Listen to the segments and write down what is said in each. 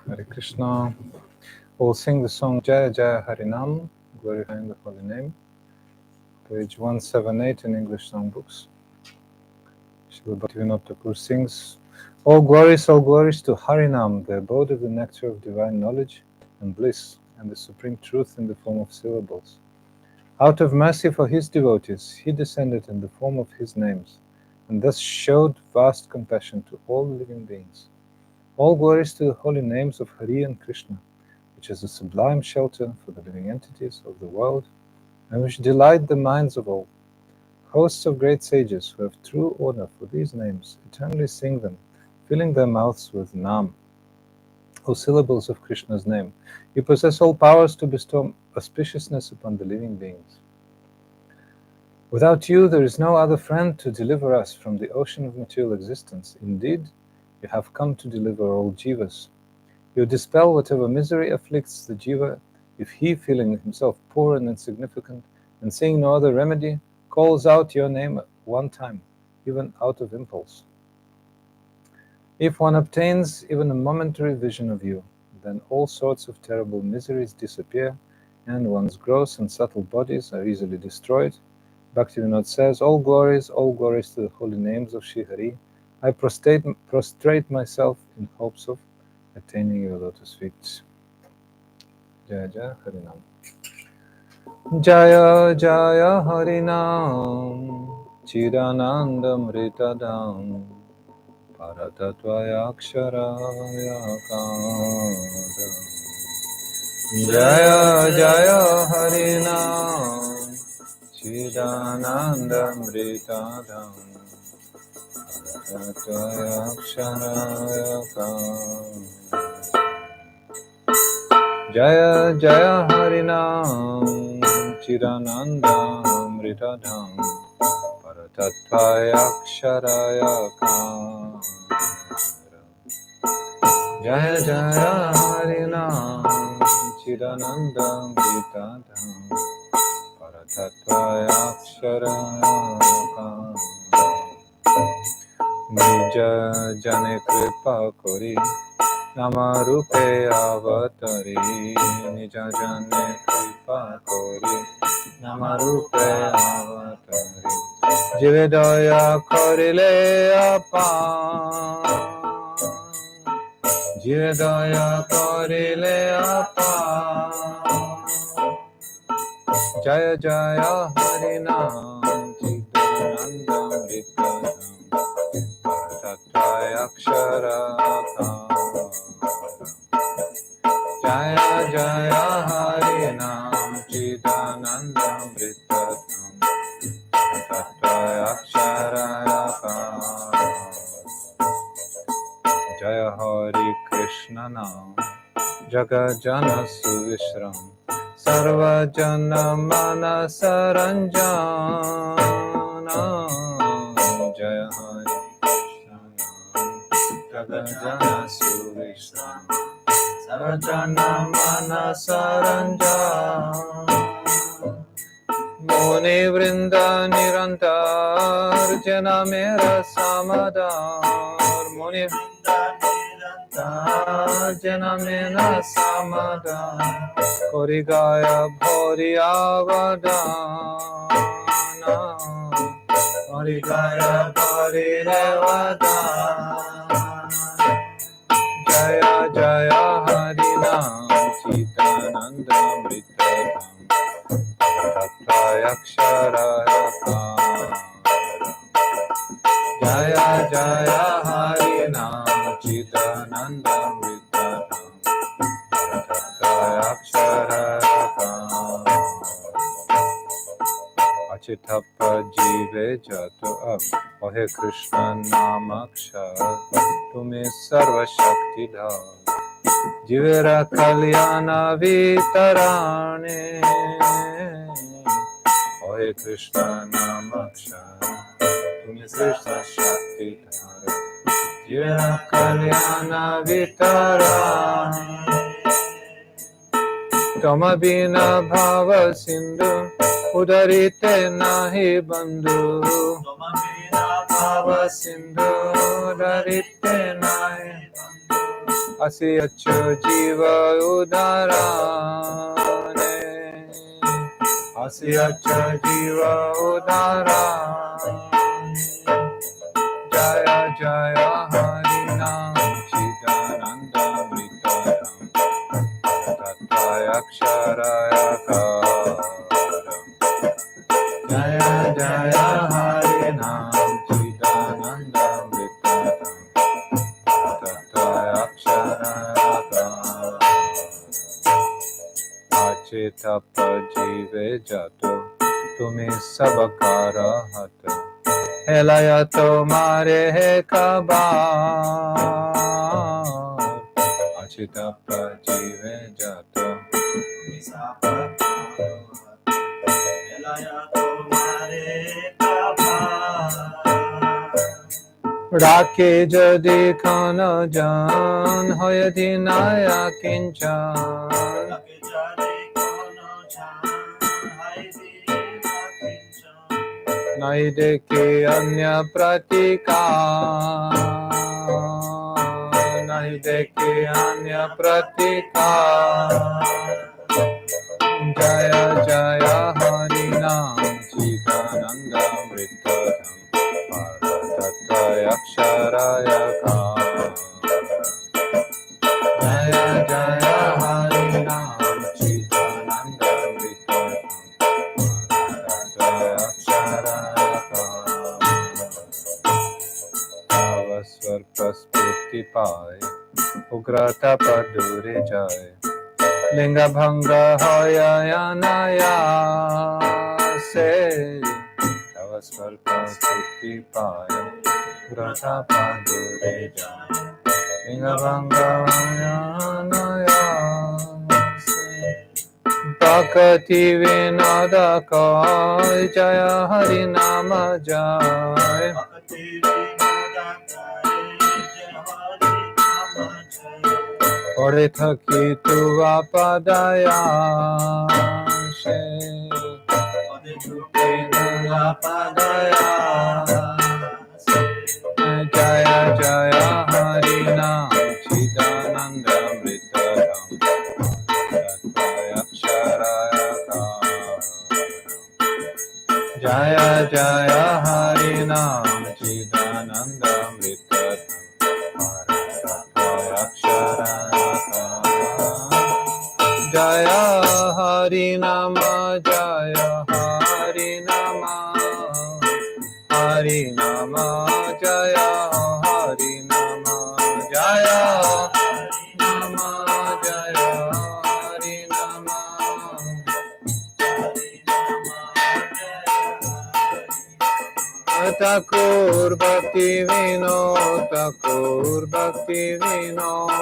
Hare Krishna. We'll sing the song Jaya Jaya Harinam, glorifying the holy name. Page 178 in English songbooks. Srila Bhaktivinoda Thakura sings, all glories to Harinam, the abode of the nectar of divine knowledge and bliss, and the supreme truth in the form of syllables. Out of mercy for his devotees, he descended in the form of his names, and thus showed vast compassion to all living beings. All glories to the holy names of Hari and Krishna, which is a sublime shelter for the living entities of the world, and which delight the minds of all. Hosts of great sages who have true honor for these names eternally sing them, filling their mouths with Nam, O syllables of Krishna's name. You possess all powers to bestow auspiciousness upon the living beings. Without you, there is no other friend to deliver us from the ocean of material existence. Indeed, you have come to deliver all jivas. You dispel whatever misery afflicts the jiva if he, feeling himself poor and insignificant, and seeing no other remedy, calls out your name at one time, even out of impulse. If one obtains even a momentary vision of you, then all sorts of terrible miseries disappear, and one's gross and subtle bodies are easily destroyed. Bhaktivinoda says, all glories to the holy names of Shri Hari. I prostrate myself in hopes of attaining your lotus feet. Jaya Jaya Harinam. Jaya Jaya Harinam, Chidanandamritadam, Paratatvaya Aksharaya Kadam. Jaya Jaya Harinam, Chidanandamritadam, Paratatvaya Aksharaya Kadam. Jaya Jaya Harinam, Chidanandamritadam, Paratatvaya Aksharaya Kadam. Jaya Jaya Harinam, Chidanandamritadam, Paratatvaya Aksharaya Kadam. Nija Jane Kripa Kori Namarupe Avatari, Nija Jane Kripa Kori Namarupe Avatari, Jivedaya Korile Apan, Jivedaya Korile Apan. Jaya Jaya Harinam, Chidanandamritadam, Paratatvaya Aksharaya Kadam. Jaya Jaya Harinam, Chidanandamritadam, Paratatvaya Aksharaya Kadam. Jaya Hari Krishna Nam, Jagajana Suvishram, Sarva Jana Manasaranjana. Jaya Hari Jagajana Suvishram, Sarva Jana Manasaranjana. Muni Vrinda Nirantar, Jana Mera Samadar, Muni Vrinda Nirantar, Jana Mera Samadar, Korigaya Bhoriyavadana, Korigaya Bhoriyavadana. Jaya Jaya Harinam, Chidanandamritadam, Paratatvaya Aksharaya Kadam. Jaya Jaya Harinam, Chidanandamritadam, Paratatvaya Aksharaya Kadam. Achitapa Jive Jato Ab, Ohe Krishna Namakshar, Tumi Sarva Shakti Dhar, Jivera Kalyana Vitarane, Ohe Krishna Namakshar, Tumi Krishna Shakti Dhar, Jivera Kalyana Vitarane. Tamabina Bhava Sindhu, udarite nahi bandhu bhava sindhu udarite nahi asi acha jiva udarane asi acha jiva udarane jaya jaya harinam chidananda mritaram tattaya aksharaya karam jaya jaya harinam chidananda mritaram tattaya aksharaya karam achetapa jive jato tumi sabakara hato helaya tomare he kabar achetapa jive jato tumi sabakara helaya tomare kabar রাকে যদি খন জান হয় দিনায়া কিঞ্চন নাই দেখে অন্য প্রতিকা নাই দেখে অন্য প্রতিকা জয় জয় হরি নাম Chidananda মৃতধম Aksharaaya Kaam Jaya Jaya Harinam Chidananda Mritaram Aksharaaya Kaam Avasvar Praspurti Pai Ugrata Padure Jai Linga Bhanga Hoya Yanaya Se Avasvar Praspurti Pai Grata Padure Jaya Linga Bhanga Yanaya Bhakti Vinoda Kai Jaya Harinama Jai Ore Thaki Tuva Padaya She Tuva Padaya Jaya Jaya Harinam Chidananda Mritaram Tattaya Aksharaya Karam Jaya Jaya Harinam Chidananda Mritaram Tattaya Aksharaya Karam Jaya Harinama Jaya Harinama Harinama Jaya Harinama Jaya Harinama Jaya Harinama Thakur Bhaktivinoda Thakur Bhaktivinoda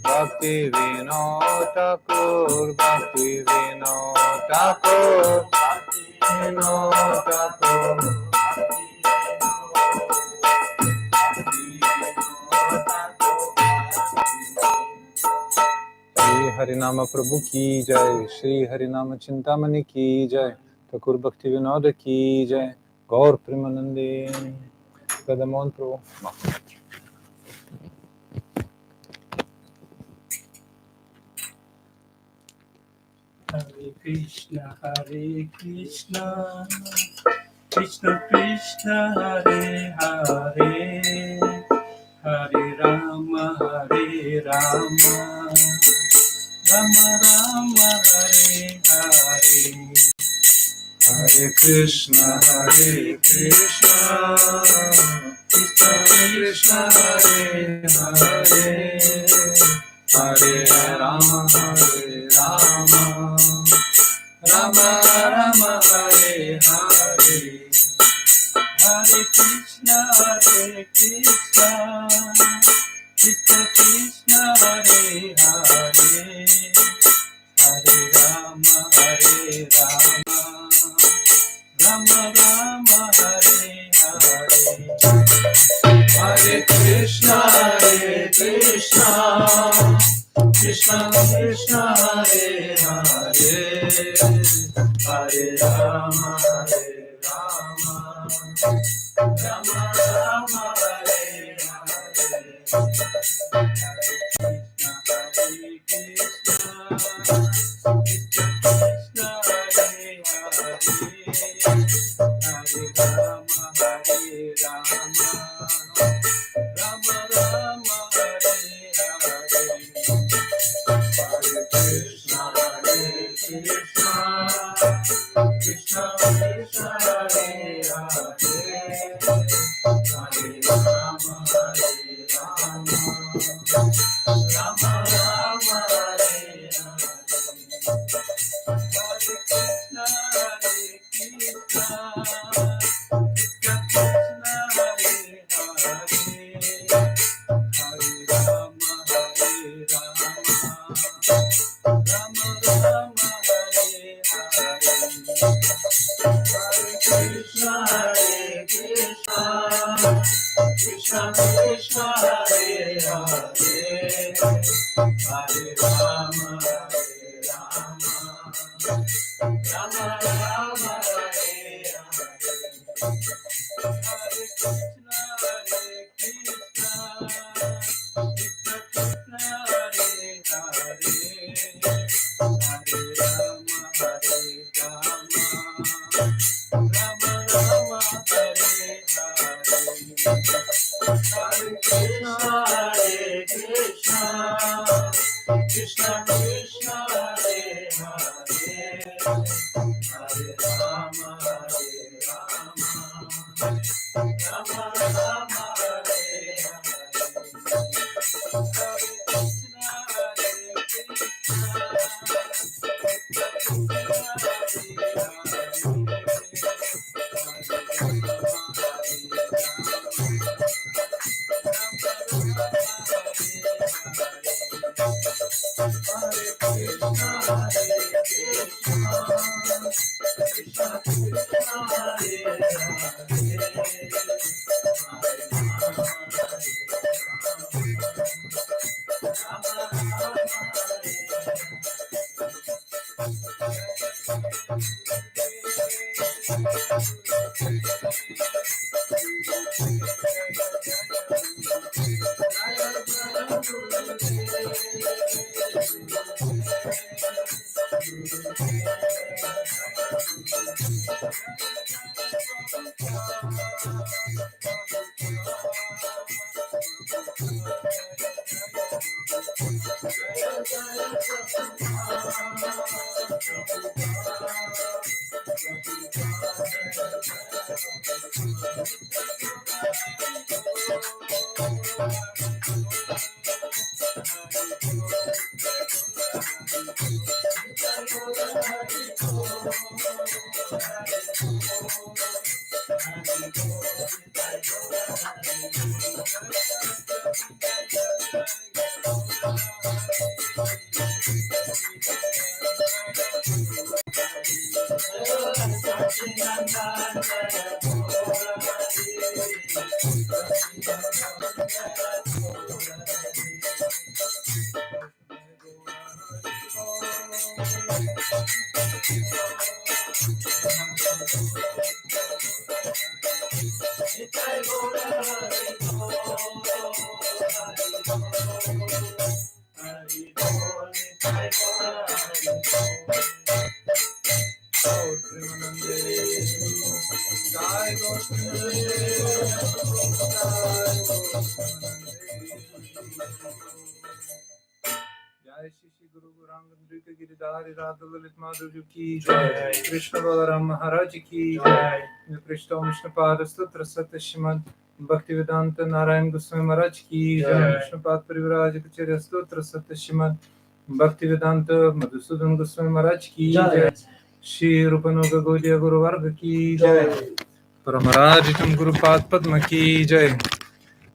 Bhaktivinoda Thakur Bhaktivinoda Thakur Bhaktivinoda Thakur Shri Harinama Prabhu ki jai, Shri Harinama-cintamani ki jai, Thakur Bhaktivinoda ki jai, Gaur Premanande, Gadamon Prabhu. Hare Krishna, Krishna Krishna, Hare Hare, Hare Rama, Rama Rama, Hare Hare. Hare Krishna, Krishna Krishna, Hare Hare, Hare Rama, Rama Rama, Hare Hare. Hare Krishna, Krishna Krishna, Hare Hare, Hare Rama, Rama Rama, Hare Hare. Hare Krishna, Krishna Krishna Hare Hare, Hare Rama Rama Rama Hare Hare, Krishna Balaram Maharaj ki jai. Krishna Vishnu Pada Sutra Satya Shrimad Bhaktivedanta Narayan Goswami Maharaj ki jai. Krishna Pada Parivraj Kacharya Sutra Satya Shrimad Bhaktivedanta Madhusudan Goswami Maharaj ki jai. Shri Rupanuga Gaudiya Guru Varga ki jai. Paramarajitam Guru Pad Padma ki jai.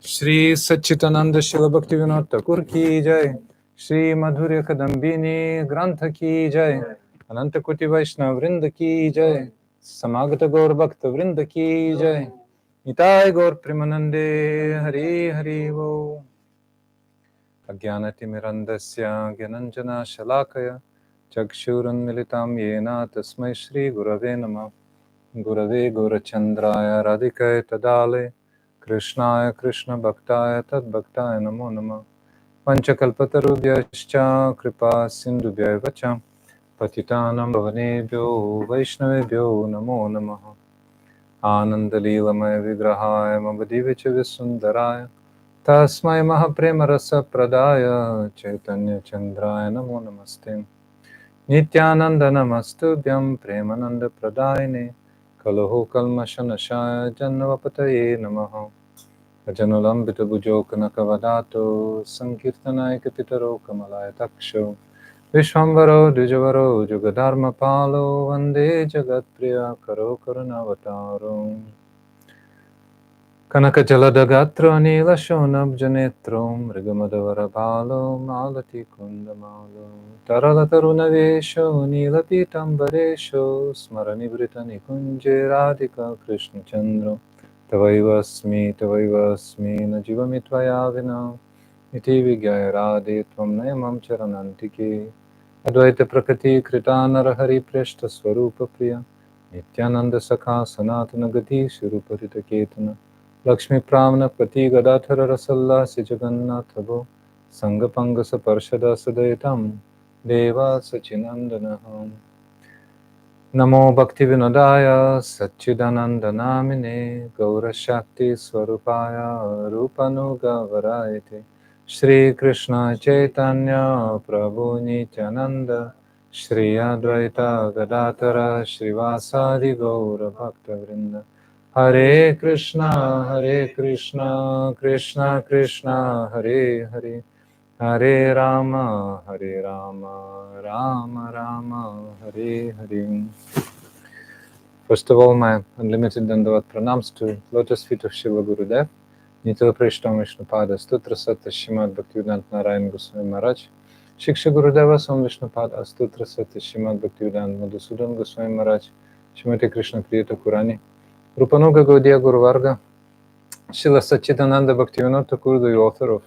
Shri Satchitananda Srila Bhaktivinoda Thakura ki jai. Shri Madhurya Kadambini Grantha ki jai. Ananta Koti Vaishnava Vrinda ki jai. Samagata Gaur Bhakta Vrinda ki jai. Nitai Gaur Premanande Hari Hari Vo. Ajnanatimirandasya Gyananjana Shalakaya Chakshurunmilitam Yena Tasmai Shri Gurave Namah Gurave Gurachandraya Radhikaya Tadale Krishnaya Krishna Bhaktaya Tad Bhaktaya Namo Namah Panchakalpatarubhyascha Kripa Sindhubhya Vacha Patitanam Bhavanebhyo Vaishnavebhyo Namo Namaha Anandalilamaya Vigrahaya Mavadivicha Visundaraya Tasmai Mahaprema Rasa Pradaya Chaitanya Chandraya Namo Namaste Nityananda Namastubhyam Premananda Pradayane Kaloho Kalmashanashaya Jannavapataye Namaha Ajanulambita Bujokana Kavadato Sankirtanaya Kapitaro Kamalaya Taksho Vishwambaro Dijavaro Jugadharma Palo Vande Jagat Priya Karo Karunavataro Kanaka Jaladagatra Nila Shonab Janetro Mrigamadavara Palo Malati Kundamalo Tarala Taruna Vesho Nila Pitambaresho Smarani Britani Kunje Radhika Krishna Chandra Tavaivasmi Najivamitvaya Vina Iti Vigyaya Radhe Tvam Nayamam Charanantike Advaita Prakati Kritana Hari Preshta Swarupa Priya Nityananda Sakha Sanatana Gati Shuruparita Ketana Lakshmi Pramana Pati Gadadhara Rasalla Sijagannath Bho Sangapangasa Parshada Sadaitam Deva Sachinandanaham Namo Bhaktivinodaya Satchidanandanamine Gaura Shakti Swarupaya Rupanuga Varayate Shri Krishna Chaitanya Prabhu Nityananda Shri Advaita Gadadhara Srivasadi Gaura Bhakta Vrinda Hare Krishna Krishna Krishna Hare Hare Hare Rama Rama Rama Hare Hare. First of all, my unlimited Dandavat pranams to lotus feet of Shiva Gurudev, Nitya Prishtam Vishnupada Stutra Sata Shrimad Bhaktivedanta Narayan Goswami Maharaj, Shiksha Gurudeva Sam Vishnupada Stutra Sata Shrimad Bhaktivedanta Madhusudan Goswami Maharaj, Shrimati Krishna Priya Thakurani, Rupanuga Gaudiya Guru Varga, Srila Satchidananda Bhaktivinoda Thakura, the author of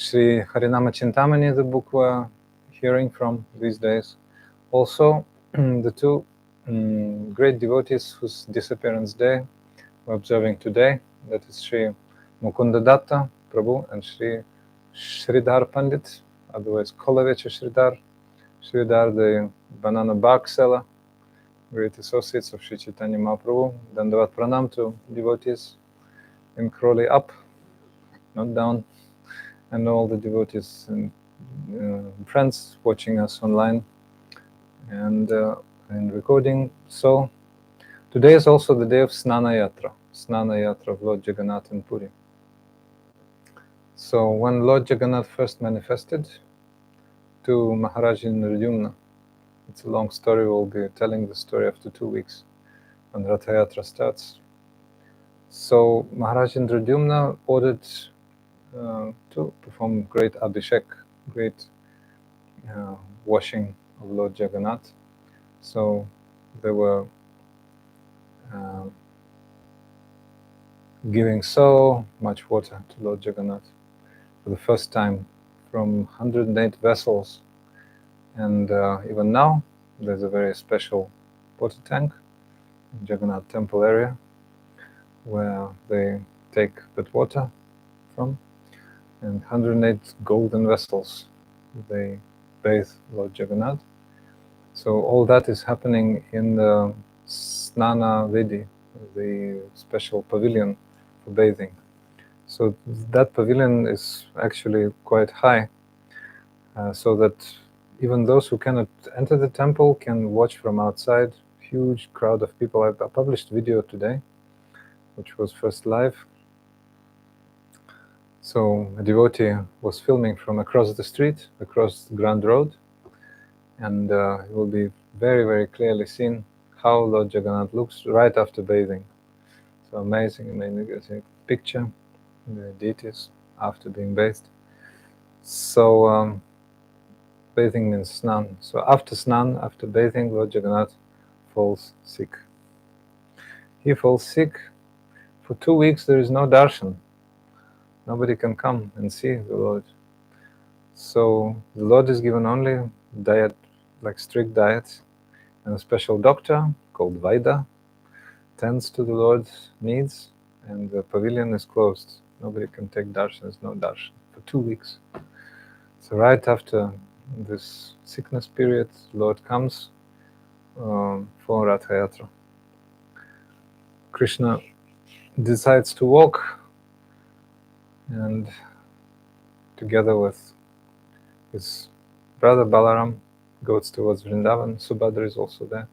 Sri Harinama-cintamani, the book we're hearing from these days. Also, the two great devotees whose disappearance day we're observing today, that is Sri Mukunda Datta Prabhu and Sri Sridhara Pandit, otherwise Kholaveca Sridhar. Sridhar, the banana bark seller, great associates of Sri Chaitanya Mahaprabhu. Dandavat pranam to devotees in Crawley up, not down, and all the devotees and friends watching us online and recording. So today is also the day of Snana-yatra of Lord Jagannath in Puri. So when Lord Jagannath first manifested to Maharaj Indradyumna, it's a long story, we'll be telling the story after 2 weeks when Ratha Yatra starts. So Maharaj Indradyumna ordered to perform great abhishek, great washing of Lord Jagannath. So they were giving so much water to Lord Jagannath for the first time from 108 vessels. And even now, there's a very special water tank in Jagannath temple area where they take that water from, and 108 golden vessels they bathe Lord Jagannath. So all that is happening in the Snana Vedi, the special pavilion for bathing. So that pavilion is actually quite high, so that even those who cannot enter the temple can watch from outside. Huge crowd of people. I published video today, which was first live. So a devotee was filming from across the street, across the Grand Road, and it will be very, very clearly seen how Lord Jagannath looks right after bathing. So amazing, amazing picture, the deities after being bathed. So bathing means snan. So after snan, after bathing, Lord Jagannath falls sick. He falls sick. For 2 weeks there is no darshan. Nobody can come and see the Lord. So the Lord is given only diet, like strict diet, and a special doctor called Vaida tends to the Lord's needs, and the pavilion is closed. Nobody can take darshan, there's no darshan for 2 weeks. So right after this sickness period, the Lord comes for Rath Yatra. Krishna decides to walk, and together with his brother Balaram goes towards Vrindavan. Subhadra is also there.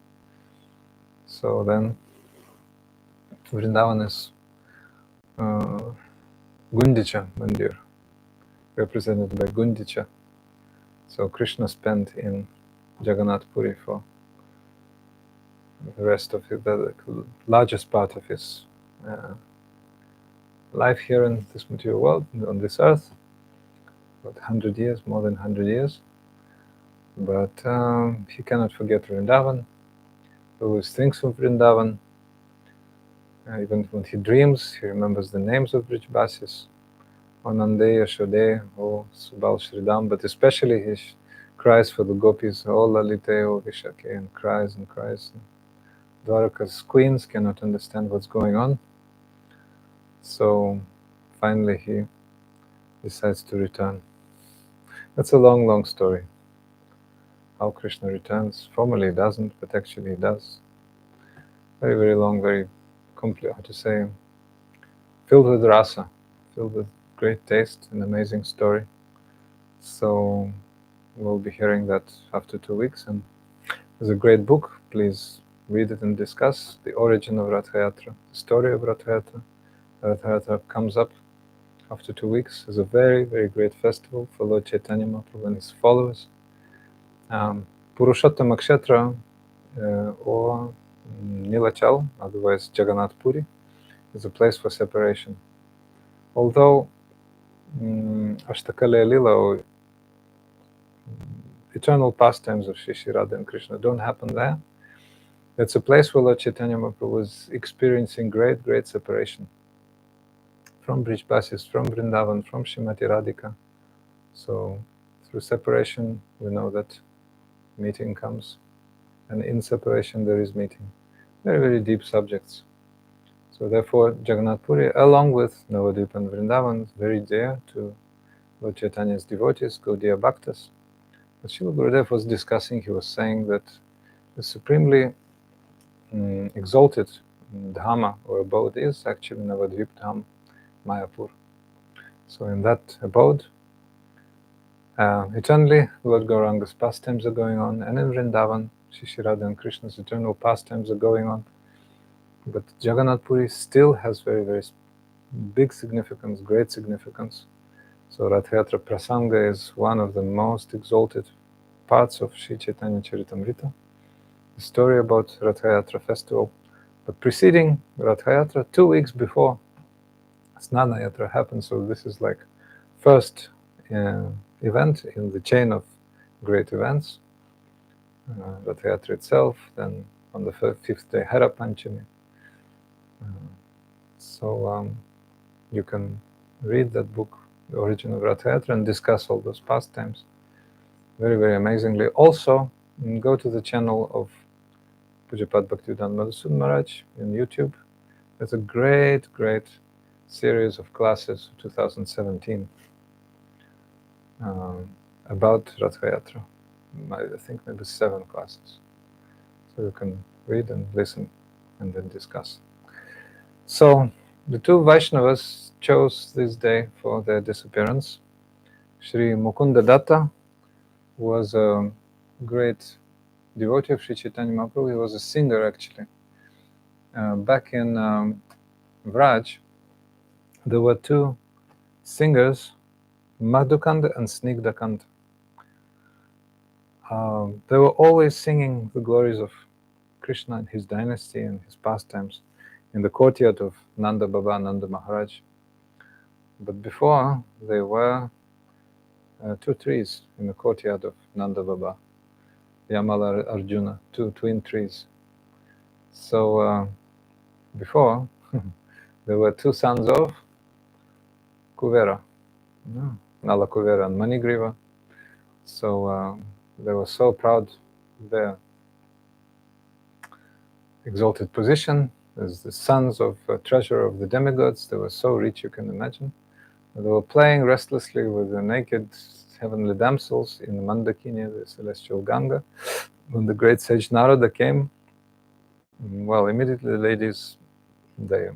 So then Vrindavan is Gundicha Mandir, represented by Gundicha. So Krishna spent in Jagannath Puri for the rest of the largest part of his life here in this material world, on this earth, about 100 years, more than 100 years. But he cannot forget Vrindavan. He always thinks of Vrindavan. Even when he dreams, he remembers the names of Brijbasis, Anande, Yashode, O Subal Shridam, but especially he cries for the gopis, O Lalite, O Vishake, and cries and cries. Dwaraka's queens cannot understand what's going on. So finally he decides to return. That's a long, long story. How Krishna returns. Formally he doesn't, but actually he does. Very, very long, very complete, how to say, filled with rasa, filled with great taste, an amazing story. So we'll be hearing that after 2 weeks, and there's a great book. Please read it and discuss the origin of Rath Yatra, the story of Rath Yatra. Rath Yatra comes up after 2 weeks. It's a very, very great festival for Lord Chaitanya Mahaprabhu and his followers. Purushottama Kshetra, or Nilachal, otherwise Jagannath Puri, is a place for separation. Although Ashtakaleya Lila, or eternal pastimes of Shri Radha and Krishna, don't happen there. It's a place where Lord Chaitanya Mahaprabhu was experiencing great, great separation from Brijbasis, from Vrindavan, from Srimati Radhika. So through separation, we know that meeting comes, and in separation there is meeting. Very, very deep subjects. So therefore, Jagannath Puri, along with Navadvip and Vrindavan, is very dear to Lord Chaitanya's devotees, Gaudiya Bhaktas. But Srila Gurudev was discussing, he was saying that the supremely exalted Dhama or abode is actually Navadvip Dham, Mayapur. So in that abode, eternally, Lord Gauranga's pastimes are going on, and in Vrindavan, Shri Radha and Krishna's eternal pastimes are going on. But Jagannath Puri still has very, very big significance, great significance. So Rath Yatra Prasanga is one of the most exalted parts of Sri Chaitanya Charitamrita, the story about Rath Yatra festival. But preceding Rath Yatra, 2 weeks before Snana-yatra happened, so this is like first event in the chain of great events. Rath Yatra itself, then on the 5th day, Hara Panchami. So you can read that book, The Origin of Rath Yatra, and discuss all those pastimes very, very amazingly. Also, go to the channel of Pujapad Bhaktivedanta Madhusudan Maharaj in YouTube. There's a great, great series of classes of 2017 about Rath Yatra. I think maybe 7 classes. So you can read and listen and then discuss. So the 2 Vaishnavas chose this day for their disappearance. Sri Mukunda Datta was a great devotee of Sri Chaitanya Mahaprabhu. He was a singer actually. Back in Vraj, there were 2 singers, Madhukanda and Snigdakanda. They were always singing the glories of Krishna and his dynasty and his pastimes in the courtyard of Nanda Baba, Nanda Maharaj. But before, there were 2 trees in the courtyard of Nanda Baba, Yamala Arjuna, 2 twin trees. So before, there were 2 sons of Kuvera, Nala Kuvera and Manigriva. So they were so proud of their exalted position as the sons of treasure of the demigods. They were so rich, you can imagine. They were playing restlessly with the naked heavenly damsels in the Mandakini, the celestial Ganga. When the great sage Narada came, well, immediately the ladies, they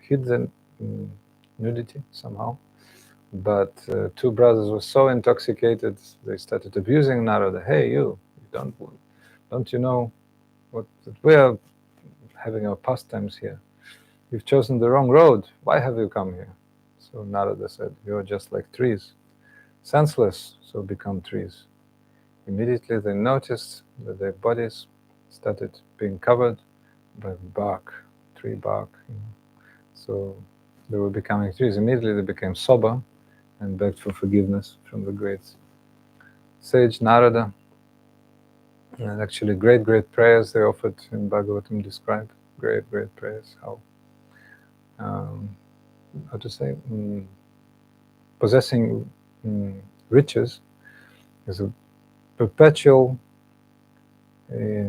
hid the nudity somehow. But two brothers were so intoxicated, they started abusing Narada. Hey, you don't you know that we are having our pastimes here? You've chosen the wrong road. Why have you come here? So Narada said, you are just like trees, senseless, so become trees. Immediately they noticed that their bodies started being covered by bark, tree bark. So they were becoming trees. Immediately they became sober and begged for forgiveness from the great sage Narada. And actually great prayers they offered in Bhagavatam describe. Great prayers. How to say? Possessing riches is a perpetual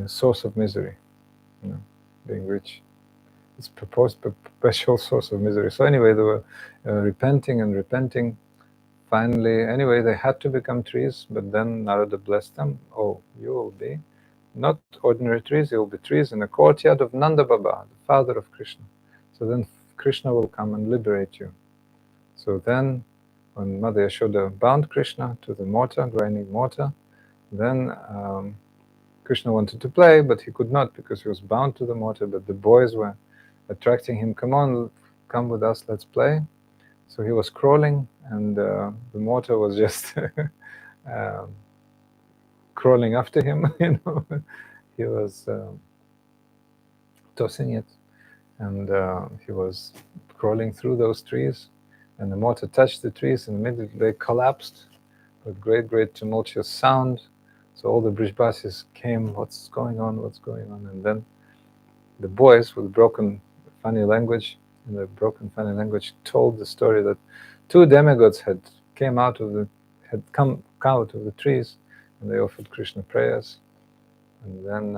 source of misery. Being rich, it's proposed perpetual source of misery. So anyway, they were repenting. Finally, anyway, they had to become trees, but then Narada blessed them. Oh, you will be not ordinary trees, you will be trees in the courtyard of Nanda Baba, the father of Krishna. So then Krishna will come and liberate you. So then, when Mother Yashoda bound Krishna to the mortar, grinding mortar, then Krishna wanted to play, but he could not because he was bound to the mortar, but the boys were attracting him. Come on, come with us, let's play. So he was crawling, and the mortar was just crawling after him. He was tossing it, and he was crawling through those trees, and the mortar touched the trees, and immediately they collapsed with great tumultuous sound. So all the Brijbasis came, what's going on? And then the boys with broken funny language, told the story that two demigods had come out of the trees, and they offered Krishna prayers, and then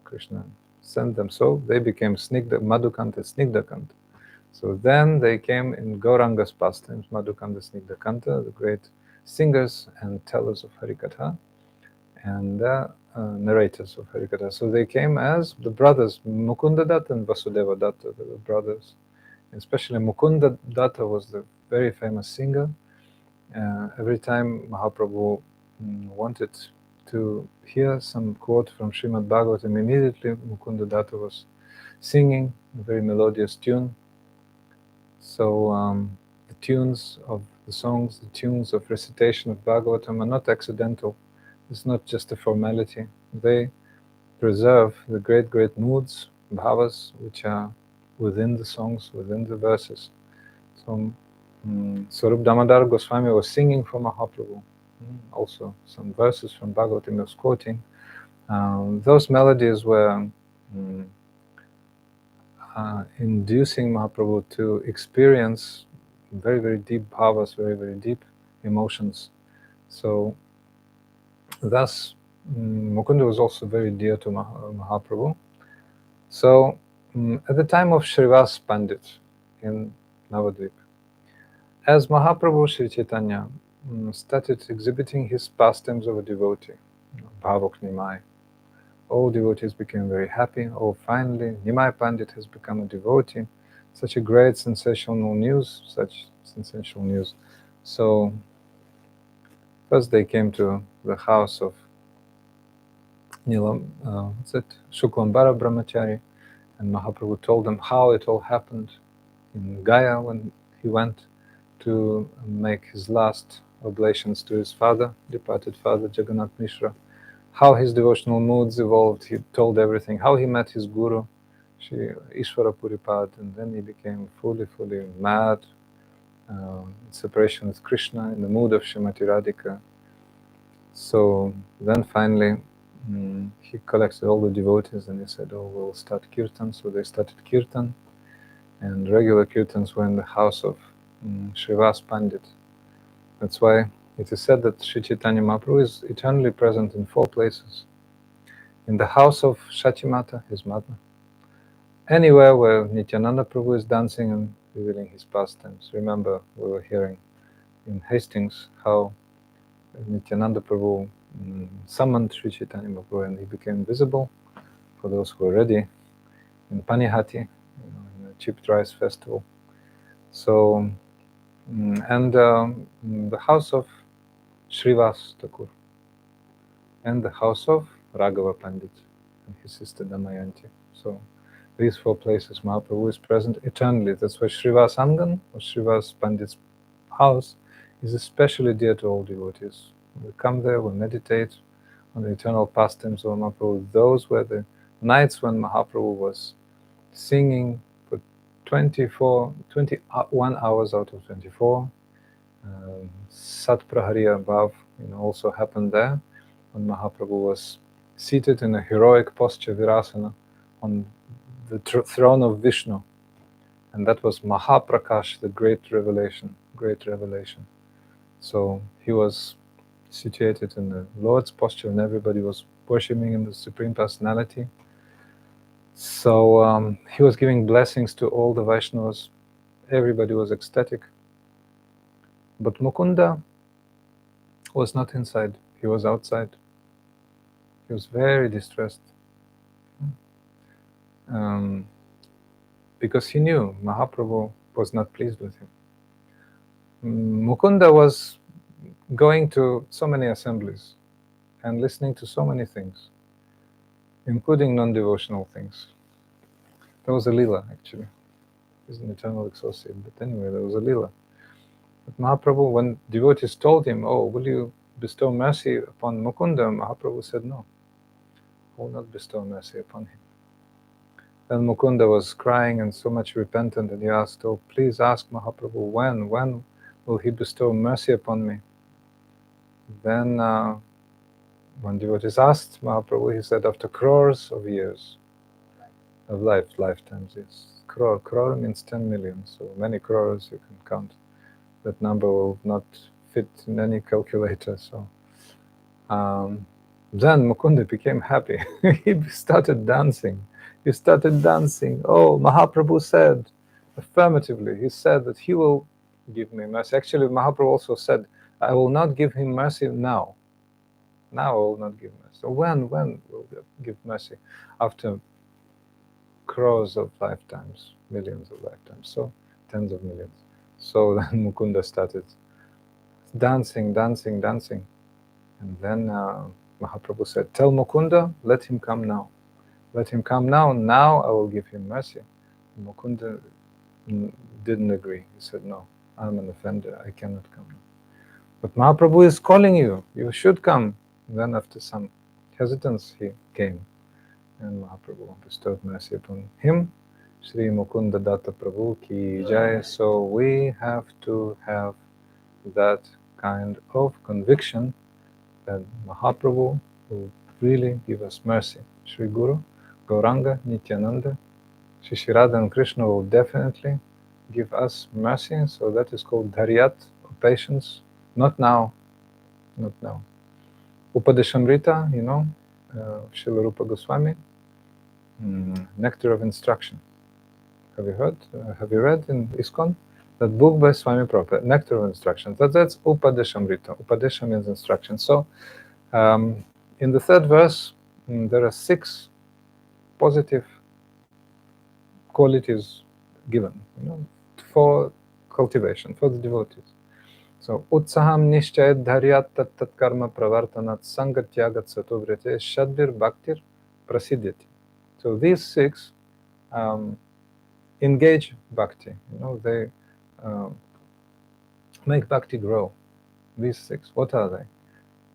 Krishna sent them. So they became Madhukanta, Snigdakanta. So then they came in Gauranga's pastimes, Madhukanta, Snigdakanta, the great singers and tellers of Harikatha, and narrators of Harikatha. So they came as the brothers, Mukunda Datta and Vasudeva Datta, they were brothers. Especially Mukunda Datta was the very famous singer. Every time Mahaprabhu wanted to hear some quote from Srimad Bhagavatam, immediately Mukunda Datta was singing a very melodious tune. So the tunes of the songs, the tunes of recitation of Bhagavatam are not accidental. It's not just a formality. They preserve the great moods, bhavas, which are within the songs, within the verses. So Swarup Damodar Goswami was singing for Mahaprabhu. Also, some verses from Bhagavatam he was quoting. Those melodies were inducing Mahaprabhu to experience very deep bhavas, very deep emotions. So thus Mukunda was also very dear to Mahaprabhu. So at the time of Srivas Pandit in Navadvip, as Mahaprabhu Sri Chaitanya started exhibiting his pastimes of a devotee, Bhavok Nimai, all devotees became very happy. Oh, finally, Nimai Pandit has become a devotee. Such a great sensational news, So first they came to the house of Shuklambara Brahmachari, and Mahaprabhu told them how it all happened in Gaya when he went to make his last oblations to his father, departed father Jagannath Mishra, how his devotional moods evolved. He told everything, how he met his guru, Shri Ishvara Puripad, and then he became fully mad, in separation with Krishna, in the mood of Srimati Radhika. So then finally he collected all the devotees and he said, oh, we'll start kirtan. So they started kirtan, and regular kirtans were in the house of Srivas Pandit. That's why It is said that Sri Chaitanya Mahaprabhu is eternally present in 4 places. In the house of Shachimata, his mother, anywhere where Nityananda Prabhu is dancing and revealing his pastimes. Remember, we were hearing in Hastings how Nityananda Prabhu summoned Sri Chaitanya Mahaprabhu and he became visible for those who were ready in Panihati, in a cheap rice festival. So, and the house of Srivas Thakur, and the house of Raghava Pandit and his sister Damayanti. So, these 4 places Mahaprabhu is present eternally. That's why Srivas Angan, or Srivas Pandit's house, is especially dear to all devotees. We come there, we meditate on the eternal pastimes of Mahaprabhu. Those were the nights when Mahaprabhu was singing for 21 hours out of 24. Sat Prahari above also happened there, when Mahaprabhu was seated in a heroic posture, Virasana, on the throne of Vishnu. And that was Mahaprakash, the great revelation. So he was situated in the Lord's posture and everybody was worshipping in the Supreme Personality. So he was giving blessings to all the Vaishnavas. Everybody was ecstatic. But Mukunda was not inside, he was outside. He was very distressed. Because he knew Mahaprabhu was not pleased with him. Mukunda was going to so many assemblies and listening to so many things, including non-devotional things. There was a lila, actually. He's an eternal associate, but anyway, there was a lila. But Mahaprabhu, when devotees told him, "Oh, will you bestow mercy upon Mukunda?" Mahaprabhu said, "No, I will not bestow mercy upon him." Then Mukunda was crying and so much repentant, and he asked, "Oh, please ask Mahaprabhu, when will he bestow mercy upon me?" Then when devotees asked Mahaprabhu, he said, "After crores of years of lifetimes, yes. Crore means 10 million, so many crores you can count. That number will not fit in any calculator." So then Mukunda became happy. He started dancing. Oh, Mahaprabhu said affirmatively, he said that he will give me mercy. Actually, Mahaprabhu also said, "I will not give him mercy now. Now I will not give mercy." So when will give mercy? After crores of lifetimes, millions of lifetimes, so tens of millions. So then Mukunda started dancing. And then Mahaprabhu said, "Tell Mukunda, let him come now. Let him come now. Now I will give him mercy." And Mukunda didn't agree. He said, "No, I'm an offender. I cannot come." "But Mahaprabhu is calling you. You should come." And then after some hesitance, he came. And Mahaprabhu bestowed mercy upon him. Shri Mukunda Datta Prabhu ki jai. So we have to have that kind of conviction that Mahaprabhu will really give us mercy. Shri Guru, Gauranga, Nityananda, Shri Radha and Krishna will definitely give us mercy. So that is called dharyat, or patience. Not now. Upadeshamrita, Srila Rupa Goswami, Nectar of Instruction. Have you heard? Have you read in ISKCON? That book by Swami Prabhupada, Nectar of Instruction. That's Upadeshamrita. Upadesha means instruction. So, in the 3rd verse, there are 6 positive qualities given, for cultivation, for the devotees. So, Utsaham nishchayat dharyat tat karma pravartanat sangatyagat satovrite shadbir bhaktir prasidyati. So these 6 engage bhakti. They make bhakti grow. These 6, what are they?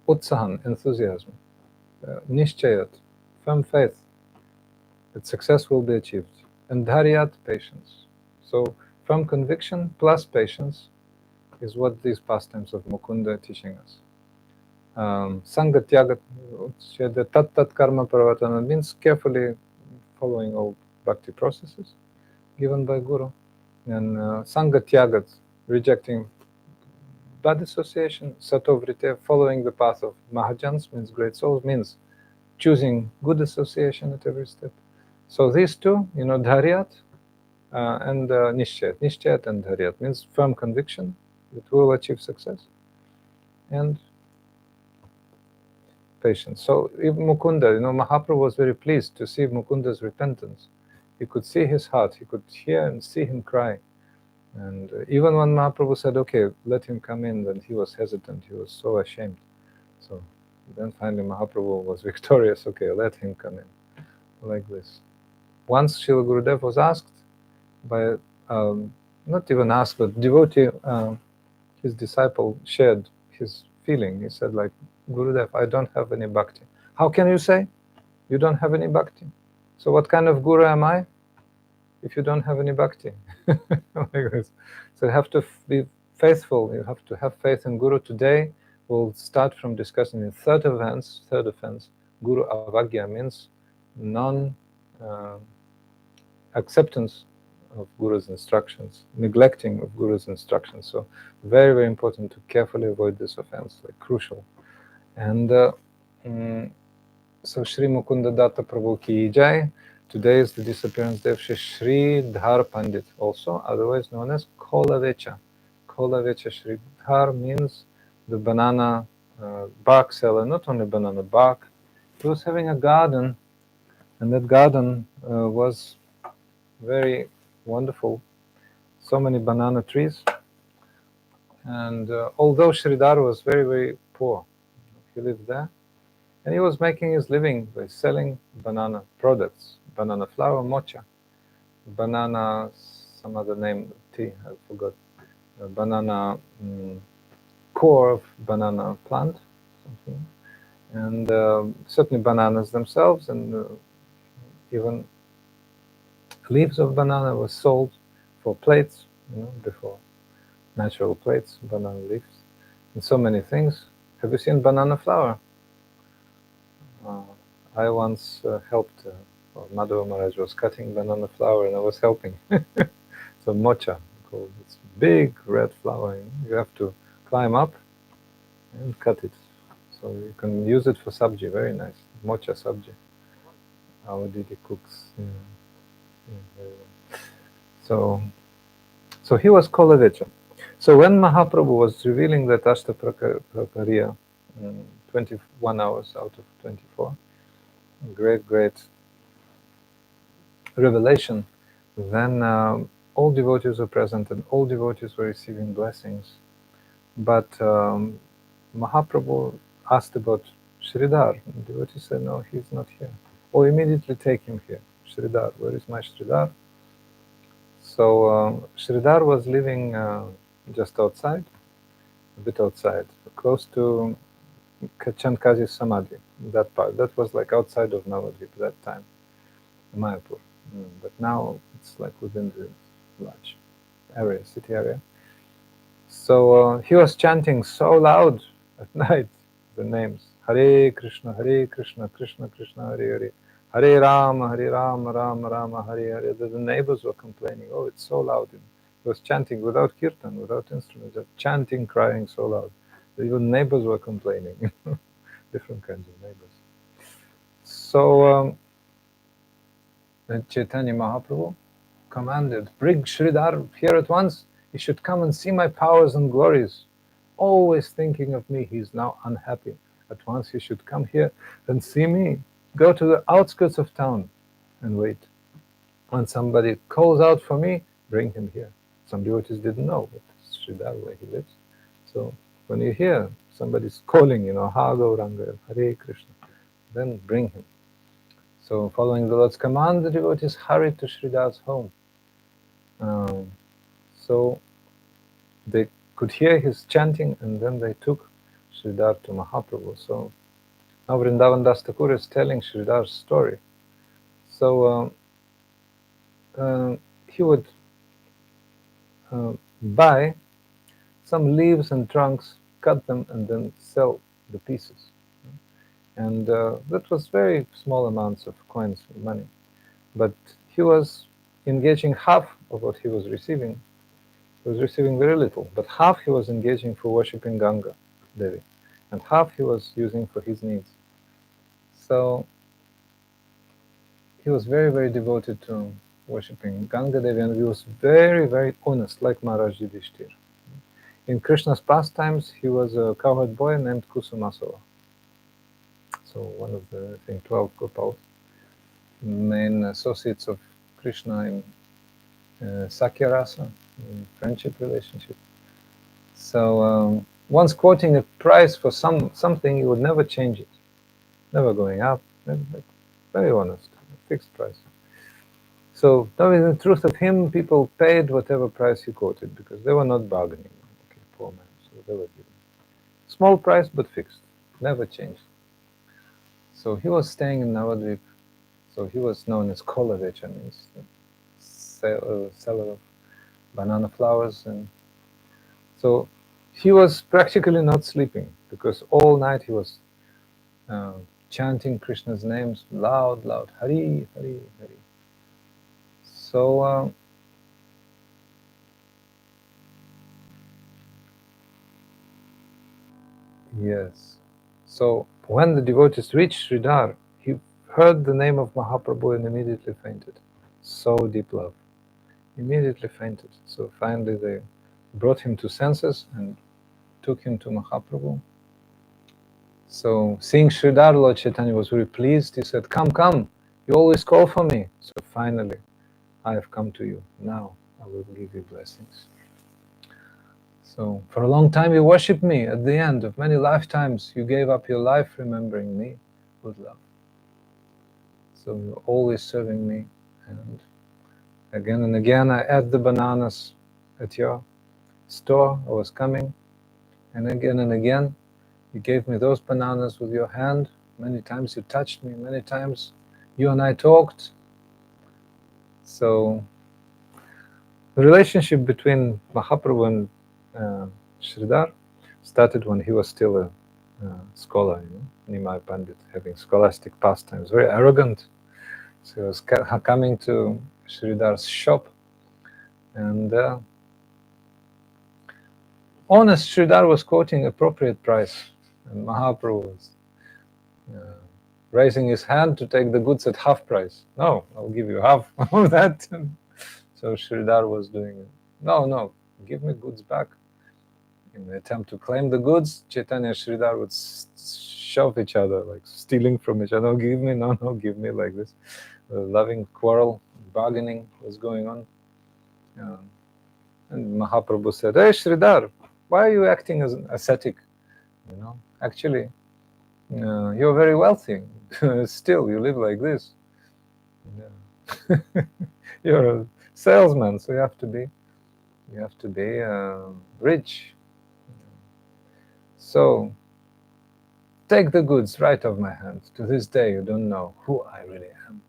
Utsahan, enthusiasm. Nishchayat, firm faith that success will be achieved. And dharyat, patience. So firm conviction plus patience is what these pastimes of Mukunda are teaching us. Sangatyagat, tat karma pravatana means carefully following all bhakti processes given by Guru. And Sangatyagat, rejecting bad association, Satovrite, following the path of Mahajans, means great souls, means choosing good association at every step. So these two, Dharyat and Nishchet. Nishchet and Dharyat means firm conviction that we will achieve success, and patience. So if Mukunda, Mahaprabhu was very pleased to see Mukunda's repentance. He could see his heart, he could hear and see him cry. And even when Mahaprabhu said, okay, let him come in, then he was hesitant, he was so ashamed. So then finally Mahaprabhu was victorious, okay, let him come in, like this. Once Srila Gurudev was asked by, not even asked, but devotee, his disciple shared his feeling. He said, like, Gurudev, I don't have any bhakti. How can you say you don't have any bhakti? So what kind of guru am I if you don't have any bhakti? So you have to be faithful. You have to have faith in Guru. Today we'll start from discussing the third offense. Guru avagya means non-acceptance of Guru's instructions, neglecting of Guru's instructions. So very, very important to carefully avoid this offense, like crucial. And so Shri Mukunda Datta Prabhu Ki Jai. Today is the disappearance day of Sridhar Pandit, also otherwise known as Kholaveca. Kholaveca Sridhar means the banana bark seller, not only banana bark. He was having a garden, and that garden was very wonderful. So many banana trees. And although Sridhar was very, very poor, he lived there, and he was making his living by selling banana products, banana flour, mocha, banana, some other name, tea, I forgot, banana core of banana plant, something, and certainly bananas themselves, and even leaves of banana were sold for plates, before natural plates, banana leaves, and so many things. Have you seen banana flour? I once helped, Madhava Maharaj was cutting banana flour and I was helping. So mocha, called, it's big red flour. You have to climb up and cut it. So you can use it for sabji, very nice. Mocha sabji. Our Didi cooks. Very well. So he was Kholaveca. So when Mahaprabhu was revealing that Ashtaprakaria, 21 hours out of 24, great revelation, then all devotees were present and all devotees were receiving blessings. But Mahaprabhu asked about Sridhar. The devotee said, no, he's not here. Oh, immediately take him here. Sridhar, where is my Sridhar? So Sridhar was living just outside, a bit outside, close to Chankaji Samadhi, that part. That was like outside of Navadvip at that time, Mayapur. But now it's like within the large area, city area. So he was chanting so loud at night the names Hare Krishna, Krishna Krishna, Hare Hare Rama, Rama Rama, Hare Hare. The neighbors were complaining, oh, it's so loud. He was chanting without kirtan, without instruments, just chanting, crying so loud. Even neighbors were complaining, different kinds of neighbors. So Chaitanya Mahaprabhu commanded, bring Sridhar here at once. He should come and see my powers and glories. Always thinking of me, he's now unhappy. At once he should come here and see me. Go to the outskirts of town and wait. When somebody calls out for me, bring him here. Some devotees didn't know, but it's Sridhar where he lives. So when you hear somebody's calling, Ha Gauranga, Hare Krishna, then bring him. So following the Lord's command, the devotees hurried to Sridhar's home. So they could hear his chanting, and then they took Sridhar to Mahaprabhu. So now Vrindavan Das Thakur is telling Sridhar's story. So he would buy some leaves and trunks, cut them, and then sell the pieces. And that was very small amounts of coins, money. But he was engaging half of what he was receiving He was receiving very little, but half he was engaging for worshipping Ganga Devi, and half he was using for his needs. So he was very, very devoted to worshipping Ganga Devi, and he was very, very honest, like Maharaj Yudhishthir. In Krishna's pastimes, he was a cowherd boy named Kusumasava. So one of the, I think, 12 Gopals, main associates of Krishna in Sakya Rasa, in friendship relationship. So once quoting a price for something, he would never change it, never going up, never, like, very honest, fixed price. So knowing the truth of him, people paid whatever price he quoted because they were not bargaining. Okay, poor man, so they were giving small price but fixed, never changed. So he was staying in Navadvip. So he was known as Kholaveca, means seller of banana flowers, and so he was practically not sleeping because all night he was chanting Krishna's names loud, loud, Hari, Hari, Hari. So yes. So when the devotees reached Sridhar, he heard the name of Mahaprabhu and immediately fainted. So deep love. Immediately fainted. So finally they brought him to senses and took him to Mahaprabhu. So seeing Sridhar, Lord Chaitanya was very pleased. He said, "Come, come, you always call for me. So finally, I have come to you. Now I will give you blessings." So for a long time you worshipped me. At the end of many lifetimes, you gave up your life remembering me with love. So you're always serving me. And again, I ate the bananas at your store. I was coming. And again, you gave me those bananas with your hand. Many times you touched me. Many times you and I talked. So the relationship between Mahaprabhu and Sridhar started when he was still a scholar, Nimai Pandit, having scholastic pastimes, very arrogant. So he was coming to Sridhar's shop, and honest Sridhar was quoting appropriate price, and Mahaprabhu was raising his hand to take the goods at half price. No, I'll give you half of that. So Sridhar was doing it. No, give me goods back. In the attempt to claim the goods, Chaitanya and Sridhar would shove each other, like stealing from each other. No, give me, no, give me, like this. A loving quarrel, bargaining was going on. And Mahaprabhu said, "Hey Sridhar, why are you acting as an ascetic? Actually, you're very wealthy. Still, you live like this. You're a salesman, so you have to be rich. So take the goods right off my hand. To this day, you don't know who I really am."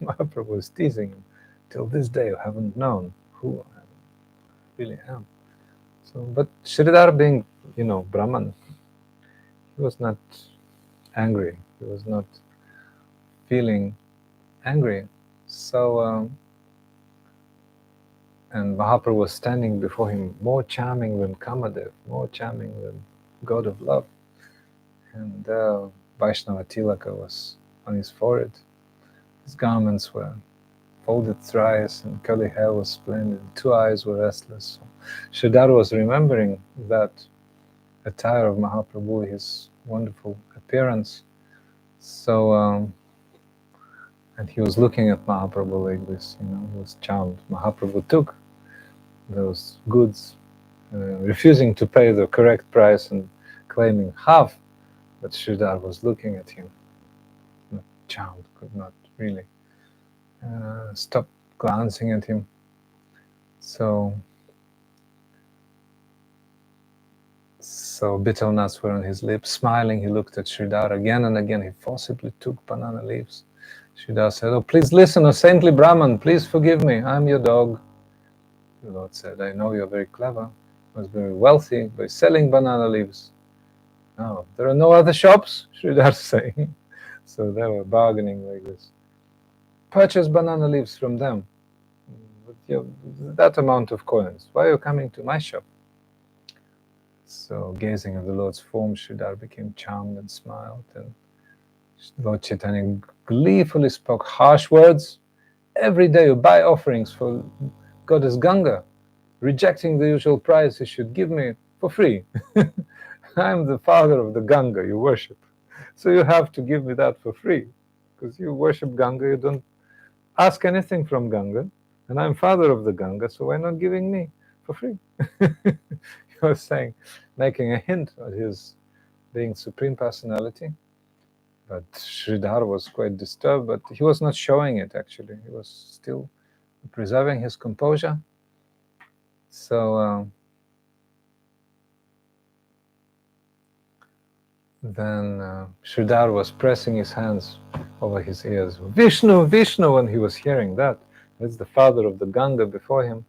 Mahaprabhu was teasing him. Till this day, you haven't known who I really am. So, but Sridhar, being, Brahman, he was not angry. He was not feeling angry. So, and Mahaprabhu was standing before him, more charming than Kamadev, more charming than God of love. And Vaishnava Tilaka was on his forehead. His garments were folded thrice, and curly hair was splendid. 2 eyes were restless. So Sridhar was remembering that attire of Mahaprabhu, his wonderful appearance. So, and he was looking at Mahaprabhu like this, he was charmed. Mahaprabhu took those goods, refusing to pay the correct price and claiming half, but Sridhar was looking at him, not charmed, could not really stop glancing at him. So bitter nuts were on his lips. Smiling, he looked at Sridhar again and again. He forcibly took banana leaves. Sridhar said, "Oh, please listen, O saintly Brahman, please forgive me. I'm your dog." The Lord said, "I know you're very clever. I was very wealthy by selling banana leaves." "No, there are no other shops," Sridhar saying. So they were bargaining like this. "Purchase banana leaves from them. but you have that amount of coins. Why are you coming to my shop? So, gazing at the Lord's form, Sridhar became charmed and smiled, and Lord Chaitanya gleefully spoke harsh words. Every day you buy offerings for Goddess Ganga, rejecting the usual price you should give me for free. I'm the father of the Ganga you worship, so you have to give me that for free, because you worship Ganga, you don't ask anything from Ganga, and I'm father of the Ganga, so why not giving me for free? He was saying, making a hint at his being Supreme Personality. But Sridhar was quite disturbed, but he was not showing it actually. He was still preserving his composure. So then Sridhar was pressing his hands over his ears. Vishnu, Vishnu, when he was hearing that. That's the father of the Ganga before him.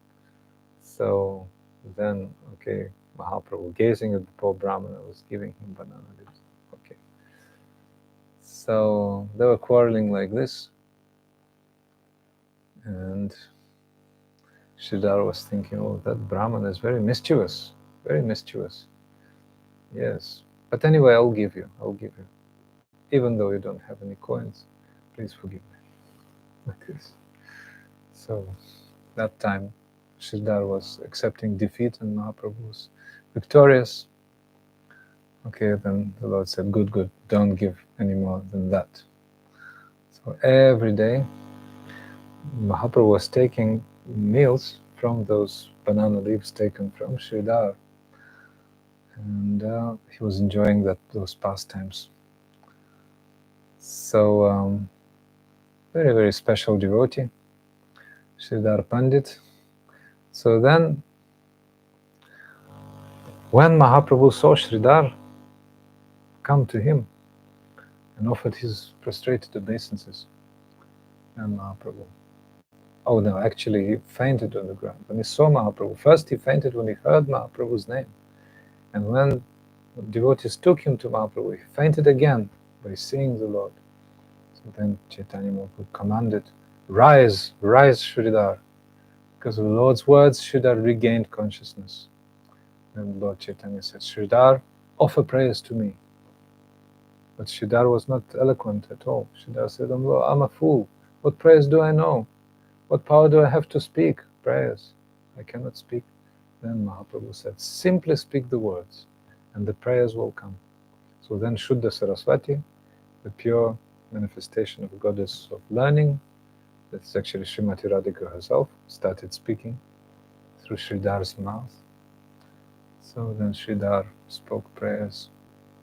So then, okay, Mahaprabhu, gazing at the poor Brahmana, was giving him banana leaves. Okay. So they were quarreling like this. And Sridhar was thinking, oh, that Brahman is very mischievous, very mischievous. Yes, but anyway, I'll give you. Even though you don't have any coins, please forgive me. Like this. So that time, Sridhar was accepting defeat and Mahaprabhu was victorious. Okay, then the Lord said, good, good, don't give any more than that. So every day, Mahaprabhu was taking meals from those banana leaves taken from Sridhar, and he was enjoying those pastimes. So, very, very special devotee, Sridhar Pandit. So then, when Mahaprabhu saw Sridhar come to him and offered his prostrated obeisances, and Mahaprabhu, oh no, actually he fainted on the ground. When he saw Mahaprabhu, first he fainted when he heard Mahaprabhu's name. And when devotees took him to Mahaprabhu, he fainted again by seeing the Lord. So then Chaitanya Mahaprabhu commanded, rise, rise Sridhar. Because of the Lord's words, Sridhar regained consciousness. And Lord Chaitanya said, Sridhar, offer prayers to me. But Sridhar was not eloquent at all. Sridhar said, oh, I'm a fool. What prayers do I know? What power do I have to speak? Prayers. I cannot speak. Then Mahaprabhu said, simply speak the words, and the prayers will come. So then Shuddha Saraswati, the pure manifestation of the goddess of learning, that's actually Srimati Radhika herself, started speaking through Sridhar's mouth. So then Sridhar spoke prayers,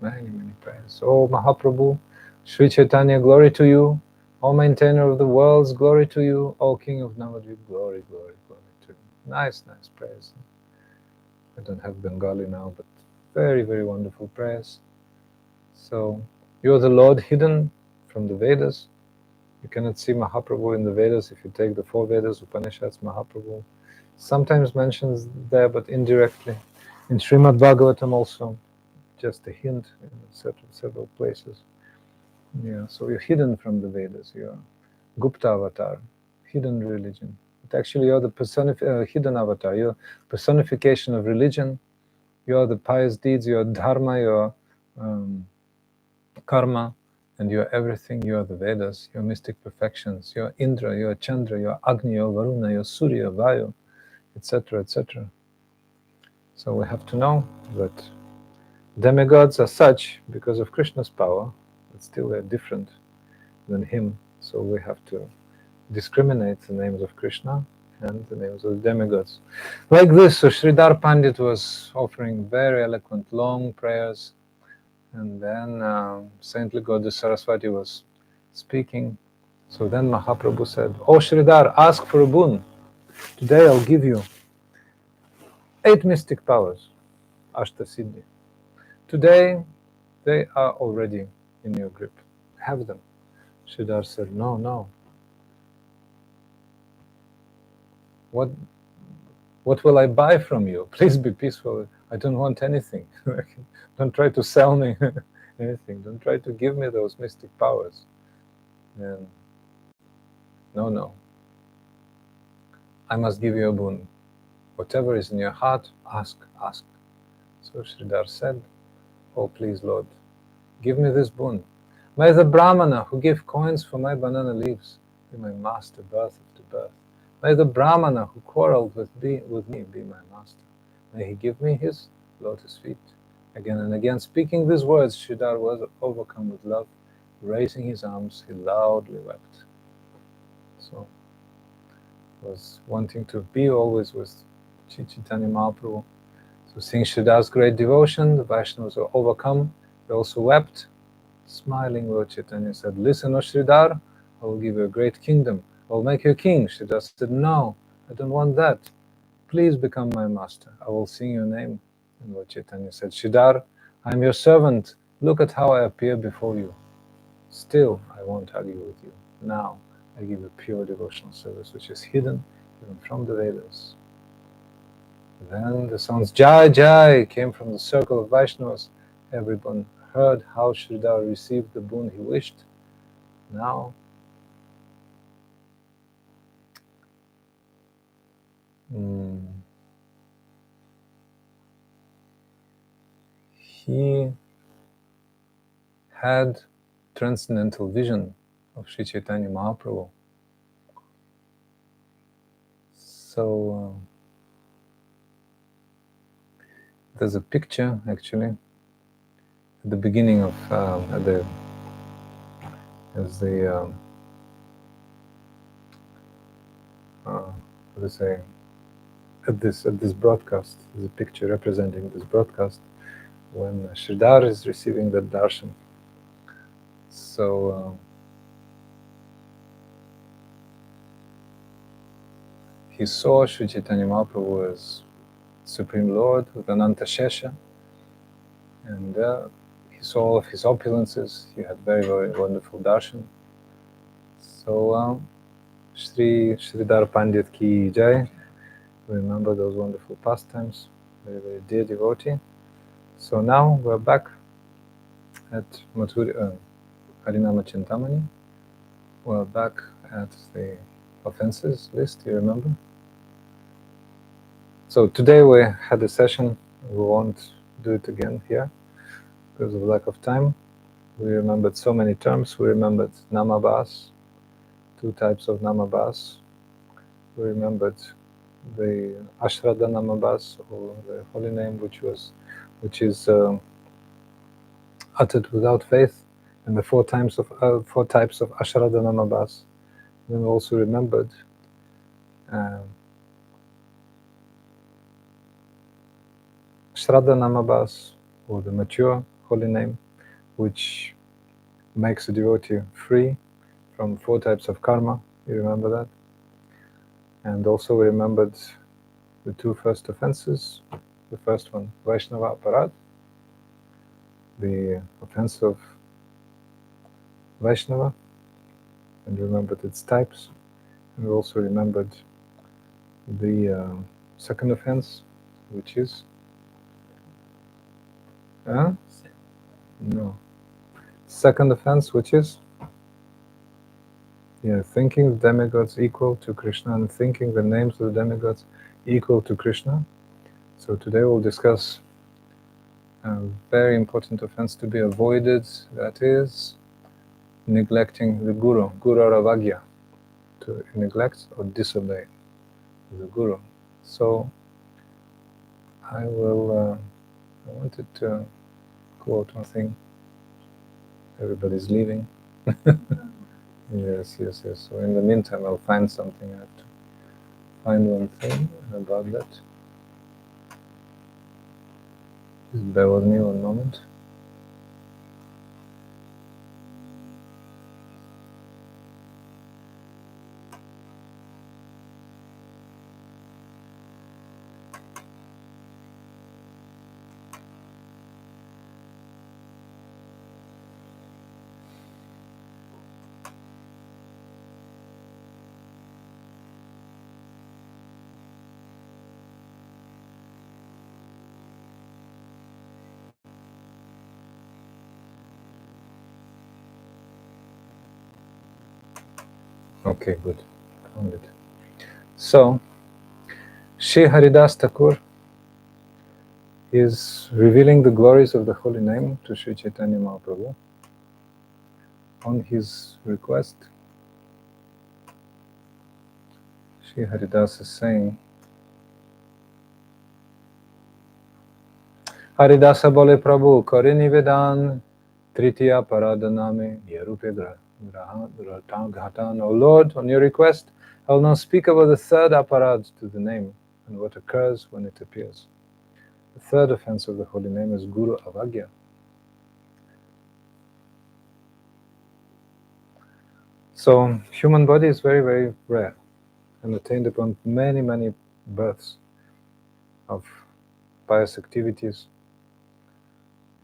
many, many prayers. Oh Mahaprabhu, Sri Chaitanya, glory to you. O maintainer of the worlds, glory to you. O King of Navadvip, glory, glory, glory to you. Nice, nice prayers. I don't have Bengali now, but very, very wonderful prayers. So, you are the Lord hidden from the Vedas. You cannot see Mahaprabhu in the Vedas. If you take the 4 Vedas, Upanishads, Mahaprabhu sometimes mentions there, but indirectly. In Srimad Bhagavatam also, just a hint in several places. Yeah, so you're hidden from the Vedas. You're Gupta avatar, hidden religion. But actually, you're the hidden avatar. You're personification of religion. You're the pious deeds. You're dharma. You're karma, and you're everything. You're the Vedas. You're mystic perfections. You're Indra. You're Chandra. You're Agni. You're Varuna. You're Surya, Vayu, etc., etc. So we have to know that demigods are such because of Krishna's power, but still they're different than him. So we have to discriminate the names of Krishna and the names of the demigods. Like this, so Sridhar Pandit was offering very eloquent, long prayers, and then saintly goddess Saraswati was speaking. So then Mahaprabhu said, Oh Sridhar, ask for a boon. Today I'll give you 8 mystic powers, Ashta Siddhi. Today they are already in your grip. Have them. Sridhar said, no, no. What will I buy from you? Please be peaceful. I don't want anything. Don't try to sell me anything. Don't try to give me those mystic powers. And no, no. I must give you a boon. Whatever is in your heart, ask, ask. So Sridhar said, oh please Lord, give me this boon. May the Brahmana who gave coins for my banana leaves be my master birth after birth. May the Brahmana who quarreled with me be my master. May he give me his lotus feet. Again and again, speaking these words, Sridhar was overcome with love. Raising his arms, he loudly wept. So, was wanting to be always with Chaitanya Mahaprabhu. So, seeing Sridhar's great devotion, the Vaishnavas were overcome. They also wept. Smiling, Lord Chaitanya said, listen, O Sridhar, I will give you a great kingdom. I will make you a king. Sridhar said, no, I don't want that. Please become my master. I will sing your name. And Lord Chaitanya said, Sridhar, I am your servant. Look at how I appear before you. Still, I won't argue with you. Now, I give you pure devotional service, which is hidden even from the Vedas. Then the sounds Jai Jai came from the circle of Vaishnavas. Everyone heard how Sridhar received the boon he wished. Now, he had transcendental vision of Sri Chaitanya Mahaprabhu. So there's a picture actually at the beginning of at this broadcast. There's a picture representing this broadcast when Sridhar is receiving the darshan. So he saw Sri Chaitanya Mahaprabhu as Supreme Lord with Ananta Shesha, and he saw all of his opulences. He had very, very wonderful darshan. So Sridhar Pandit ki jai. Remember those wonderful pastimes. Very, very dear devotee. So now we're back at Harinama-cintamani. We're back at the offenses list, you remember? So today we had a session, we won't do it again here because of lack of time. We remembered so many terms. We remembered namabhas, 2 types of namabhas. We remembered the Ashrada namabhas, or the holy name, which is uttered without faith, and the 4 types of Ashrada namabhas. Then we also remembered Shraddha namabhas, or the mature holy name, which makes a devotee free from 4 types of karma. You remember that? And also we remembered the 2 first offenses. The first one, Vaishnava aparad, the offense of Vaishnava, and remembered its types. And we also remembered the second offense, which is second offense, which is thinking the demigods equal to Krishna and thinking the names of the demigods equal to Krishna. So today we'll discuss a very important offense to be avoided, that is neglecting the Guru, Guru-ravagya, to neglect or disobey the Guru. So I wanted to quote one thing. Everybody's leaving. Yes. So in the meantime, I'll find something. I have to find one thing about that. Just bear with me one moment. Okay, good. Found it. So Sri Haridas Thakur is revealing the glories of the holy name to Sri Chaitanya Mahaprabhu on his request. Sri Haridas is saying, Haridasa bole Prabhu kare nivedan tritiya paradaname yerupe ghatan. O Lord, on your request, I will now speak about the third aparad to the name and what occurs when it appears. The third offense of the holy name is Guru Avagya. So, human body is very, very rare and attained upon many, many births of pious activities.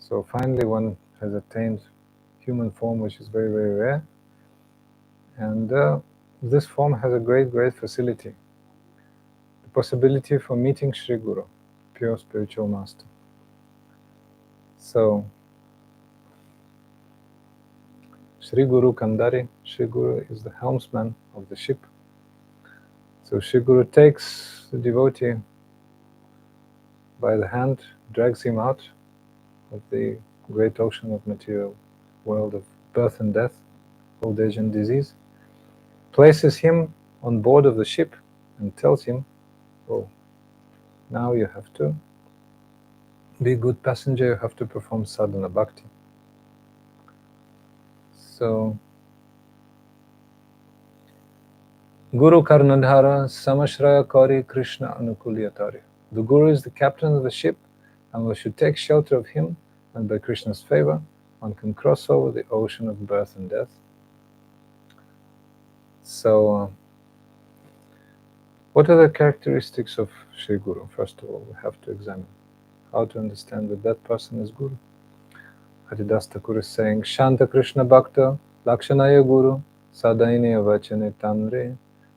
So finally one has attained human form, which is very, very rare. And this form has a great, great facility. The possibility for meeting Sri Guru, pure spiritual master. So, Sri Guru Kandari, Sri Guru is the helmsman of the ship. So Sri Guru takes the devotee by the hand, drags him out of the great ocean of material world of birth and death, old age and disease, places him on board of the ship and tells him, oh, now you have to be a good passenger, you have to perform sadhana bhakti. So, Guru Karnadhara Samashraya Kari Krishna Anukulyatari. The Guru is the captain of the ship, and we should take shelter of him, and by Krishna's favor, one can cross over the ocean of birth and death. So, what are the characteristics of Sri Guru? First of all, we have to examine how to understand that that person is Guru. Haridas Thakur is saying, Shanta Krishna Bhakta Lakshanaya Guru Sadaini Avachane Tanre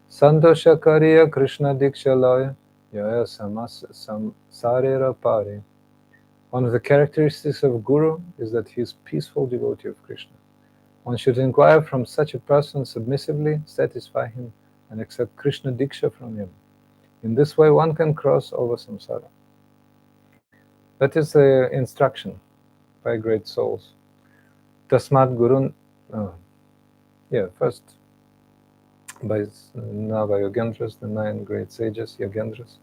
Santosha Kariya Krishna Dikshalaya Yaya Samsarera Pare. One of the characteristics of Guru is that he is peaceful devotee of Krishna. One should inquire from such a person submissively, satisfy him, and accept Krishna Diksha from him. In this way one can cross over samsara. That is the instruction by great souls. Tasmat Gurun, first by Nava Yogendras, the 9 great sages, Yogendras,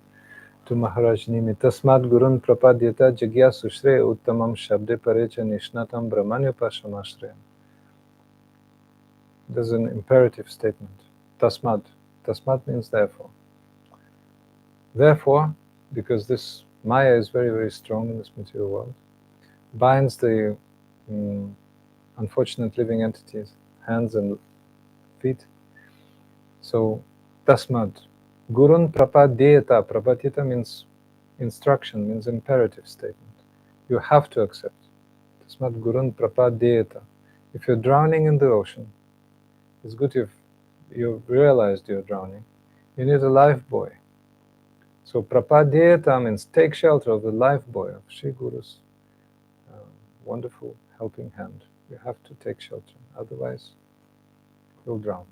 to Maharaj Nimi. Tasmat Gurun Prapadyata Jagyasu Shreya Uttamam Shabde Parecha Nishnatam Brahmanyapashamashreya. There's an imperative statement. Tasmat. Tasmat means therefore. Therefore, because this Maya is very, very strong in this material world, binds the unfortunate living entities, hands and feet. So, tasmad. Gurun prapadyeta. Prapadyeta means instruction, means imperative statement. You have to accept. Tasmad gurun prapadyeta. If you're drowning in the ocean, it's good if you've realized you're drowning. You need a lifebuoy. So, prapadyeta means take shelter of the lifebuoy of Sri Guru's wonderful helping hand. You have to take shelter, otherwise you'll drown.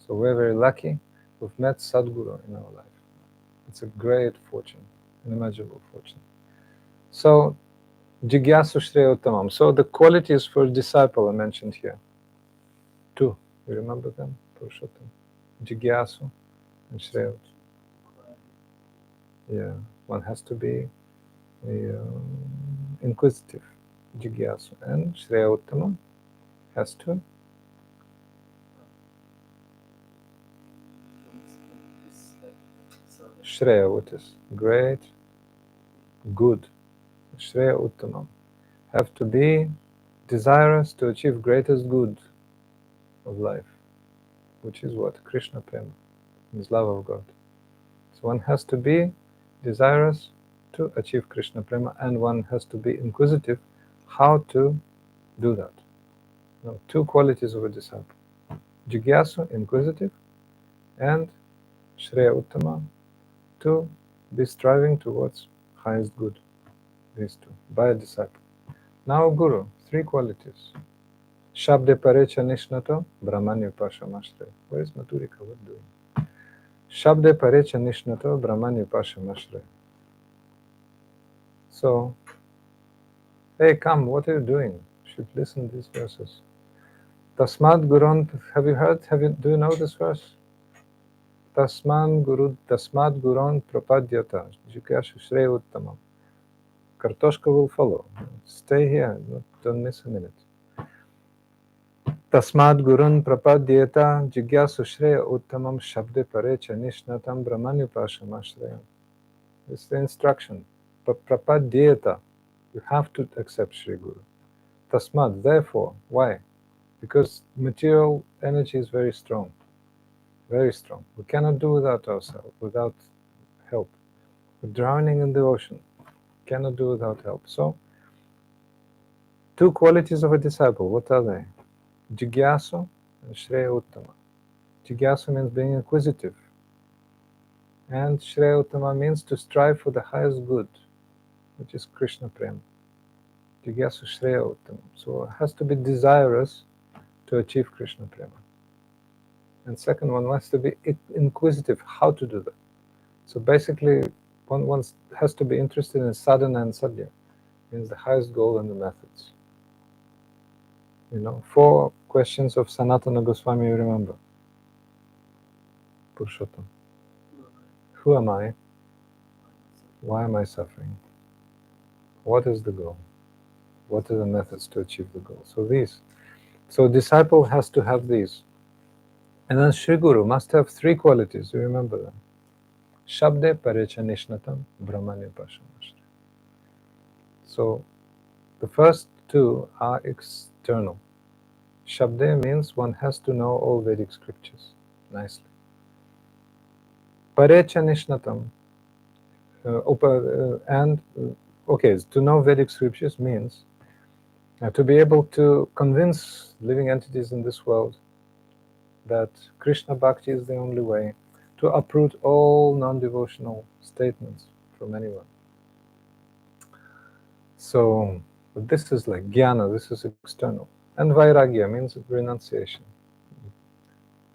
So we're very lucky we've met Sadguru in our life. It's a great fortune, unimaginable fortune. So, Jigyasu Shreya Uttamam. So the qualities for a disciple are mentioned here. 2. You remember them? Purushottam. Jigyasu and Shreya Uttamam. Yeah, one has to be inquisitive. Jigyasu and Shreya Uttamam has to Shreya, what is great, good. Shreya Uttamam. Have to be desirous to achieve greatest good of life, which is what? Krishna Prema, is love of God. So one has to be desirous to achieve Krishna Prema, and one has to be inquisitive how to do that. Now, 2 qualities of a disciple. Jigyasu, inquisitive, and Shreya Uttama, to be striving towards highest good. These 2, by a disciple. Now Guru, 3 qualities. Shabde Parecha Nishnato, Brahmanya Pashamashre. Where is Maturika? What doing? Shabde parecha nishnato brahmani pashamashre. So, hey, come, what are you doing? You should listen to these verses. Tasmad Gurun, have you heard? Do you know this verse? Tasmad Gurun Prapadyata Jikashu Shrey Uttamam. Kartoshka will follow. Stay here, don't miss a minute. Tasmad Gurun Prapadyata Jigyasu Shreya Uttamam Shabde Parecha Nishnatam Brahmanyupasham Ashreyam. This is the instruction. Prapadyata. You have to accept Shri Guru. Tasmad, therefore. Why? Because material energy is very strong. Very strong. We cannot do without ourselves, without help. We're drowning in the ocean. Cannot do without help. So, two qualities of a disciple, what are they? Jigyasu and Shreya Uttama. Jigyasu means being inquisitive. And Shreya Uttama means to strive for the highest good, which is Krishna Prema. Jigyasu Shreya Uttama. So it has to be desirous to achieve Krishna Prema. And second one has to be inquisitive, how to do that. So basically, one has to be interested in sadhana and sadhya, means the highest goal and the methods. 4 questions of Sanatana Goswami, you remember? Purushottam. Who am I? Why am I suffering? What is the goal? What are the methods to achieve the goal? So these. So disciple has to have these. And then Shri Guru must have 3 qualities, you remember them. Shabde parecha nishnatam brahmanya pashamashri. So the first 2 are external. Shabde means one has to know all Vedic scriptures nicely. Parecha nishnatam, to know Vedic scriptures means to be able to convince living entities in this world that Krishna Bhakti is the only way, to uproot all non-devotional statements from anyone. So this is like jnana, this is external. And vairagya means renunciation.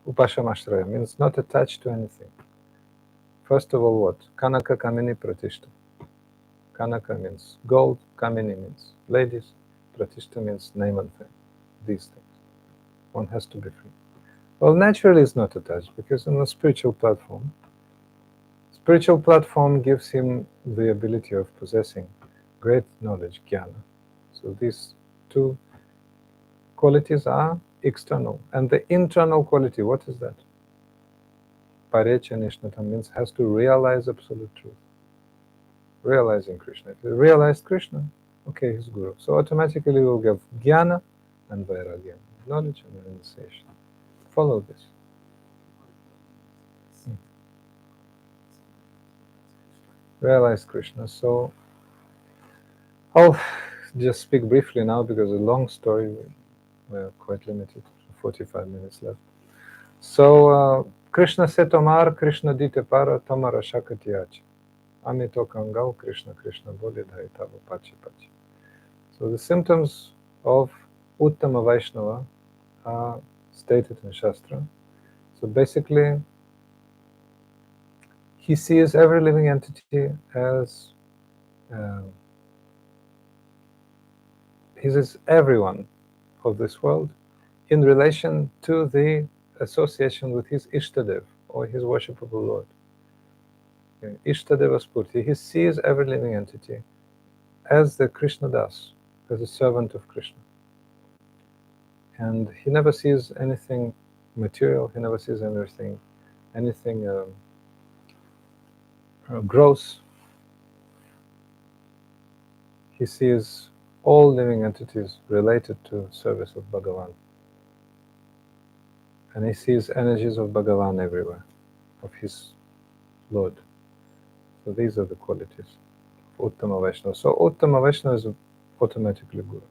Upashamashraya means not attached to anything. First of all, what? Kanaka kamini pratishta. Kanaka means gold, kamini means ladies, pratishta means name and fame. These things. One has to be free. Well, naturally it's not attached, because on a spiritual platform gives him the ability of possessing great knowledge, jnana. So these 2 qualities are external. And the internal quality, what is that? Parecha nishnatam means has to realize absolute truth. Realizing Krishna. If he realized Krishna, okay, he's Guru. So automatically we will get jnana and vairagya, knowledge and renunciation. Follow this. Realize Krishna. So I'll just speak briefly now, because it's a long story. We're quite limited. 45 minutes left. So Krishna said, Tomar Krishna dite para Tomara Shakatiyachi. Amito Kangao Krishna Krishna Bolidhai Tava Pachi Pachi. So the symptoms of Uttama Vaishnava are stated in Shastra. So basically, he sees every living entity as he sees everyone of this world in relation to the association with his Ishtadev, or his worshipable Lord. Ishtadeva Spurti. He sees every living entity as the Krishna Das, as a servant of Krishna. And he never sees anything material, he never sees anything gross. He sees all living entities related to service of Bhagavan. And he sees energies of Bhagavan everywhere, of his Lord. So these are the qualities of Uttama Vaishnava. So Uttama Vaishnava is automatically Guru.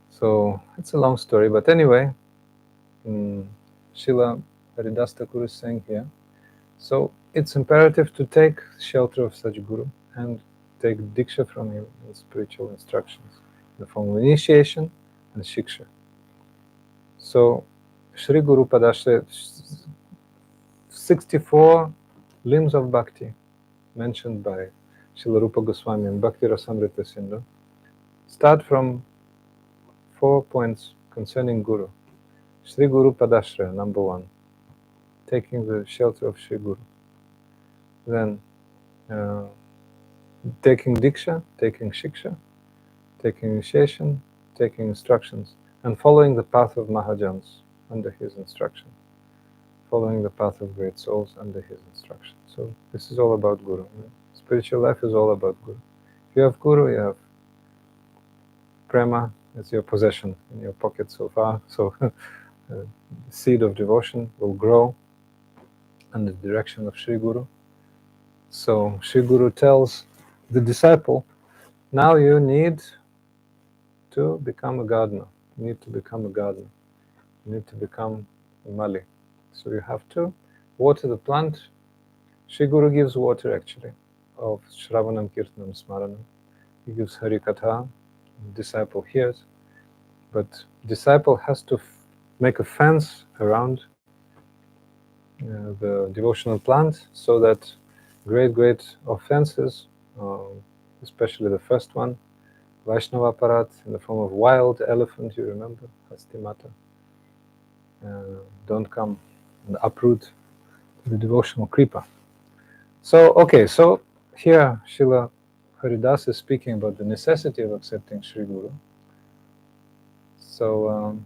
So it's a long story, but anyway, Srila Haridas Thakur is saying here, so it's imperative to take shelter of such Guru and take Diksha from him in spiritual instructions, in the form of initiation and Shiksha. So Shri Guru Padashraya, 64 limbs of bhakti mentioned by Srila Rupa Goswami in Bhakti Rasamrita Sindhu start from 4 points concerning Guru. Sri Guru Padashraya, number 1, taking the shelter of Sri Guru. Then taking Diksha, taking Shiksha, taking initiation, taking instructions, and following the path of Mahajans under his instruction. Following the path of great souls under his instruction. So this is all about Guru. Spiritual life is all about Guru. If you have Guru, you have Prema as your possession in your pocket so far. So the seed of devotion will grow under the direction of Sri Guru. So Sri Guru tells the disciple, now you need to become a gardener. You need to become a gardener. You need to become a Mali. So you have to water the plant. Sri Guru gives water actually of Shravanam, Kirtanam, Smaranam. He gives Harikatha, disciple hears, but disciple has to make a fence around the devotional plant so that great offenses, especially the first one, Vaishnava Parat in the form of wild elephant, you remember, Hastimata, don't come and uproot the devotional kripa. So, okay, so here Srila Haridas is speaking about the necessity of accepting Sri Guru. So,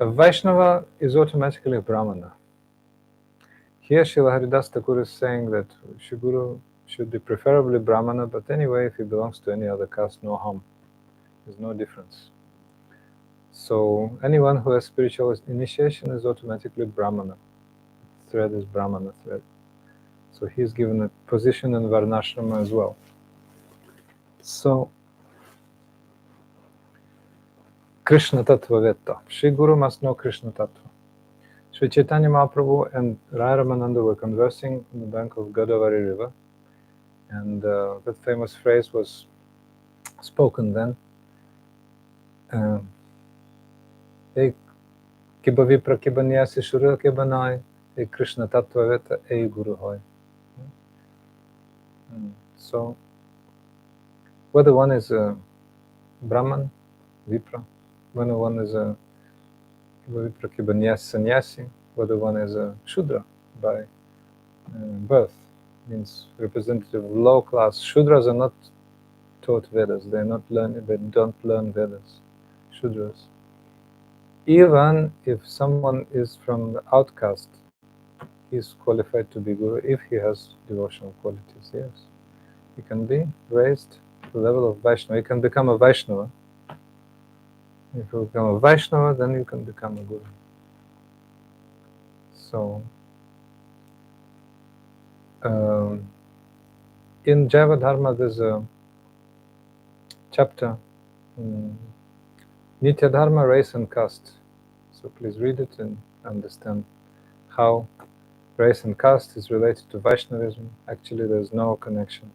a Vaishnava is automatically a Brahmana. Here Srila Haridas Thakur is saying that Sri Guru should be preferably Brahmana, but anyway, if he belongs to any other caste, no harm. There's no difference. So anyone who has spiritual initiation is automatically Brahmana. Thread is Brahmana thread. So he's given a position in Varnashrama as well. So Krishna Tattva Vetta. Sri Guru must know Krishna Tattva. Sri Chaitanya Mahaprabhu and Rai Ramananda were conversing on the bank of Godavari river, and that famous phrase was spoken then. Hey Kiba Vipra Kiba Nyasi Shura Kiba Nai, Hey Krishna Tattva Vetta, Hey Guru Hoy. So whether one is a Brahman, Vipra, whether one is a Vipra Kiba Nyasi Sannyasi, whether one is a Shudra by birth, means representative of low class. Shudras are not taught Vedas, they don't learn Vedas, Shudras. Even if someone is from the outcast, he is qualified to be Guru if he has devotional qualities, yes. He can be raised to the level of Vaishnava. He can become a Vaishnava. If you become a Vaishnava, then you can become a Guru. So, in Jaiva Dharma, there's a chapter, Nitya Dharma, Race and Caste. So please read it and understand how race and caste is related to Vaishnavism. Actually, there's no connection.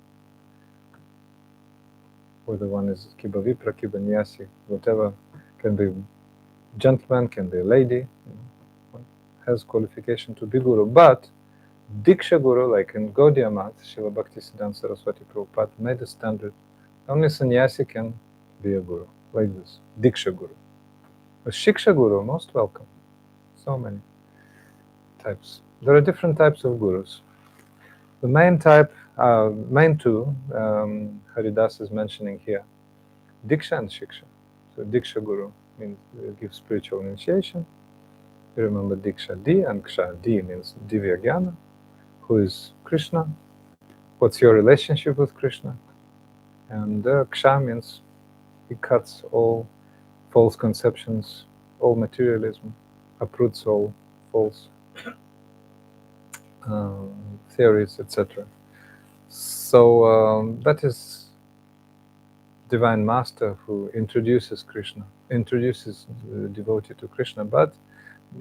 Whether one is Kiba Vipra, Kiba Nyasi, whatever, can be gentleman, can be a lady, one has qualification to be Guru. But Diksha Guru, like in Gaudiya Math, Srila Bhaktisiddhanta Saraswati Prabhupada made a standard. Only sannyasi can be a Guru, like this, Diksha Guru. A Shiksha Guru, most welcome. So many types. There are different types of Gurus. The main type, main two, Haridas is mentioning here, Diksha and Shiksha. So Diksha Guru means give spiritual initiation. You remember Diksha Di and Ksha. Di means Divya Jnana. Who is Krishna? What's your relationship with Krishna? And Ksha means he cuts all false conceptions, all materialism, uproots all false theories, etc. So that is Divine Master who introduces Krishna, introduces the devotee to Krishna. But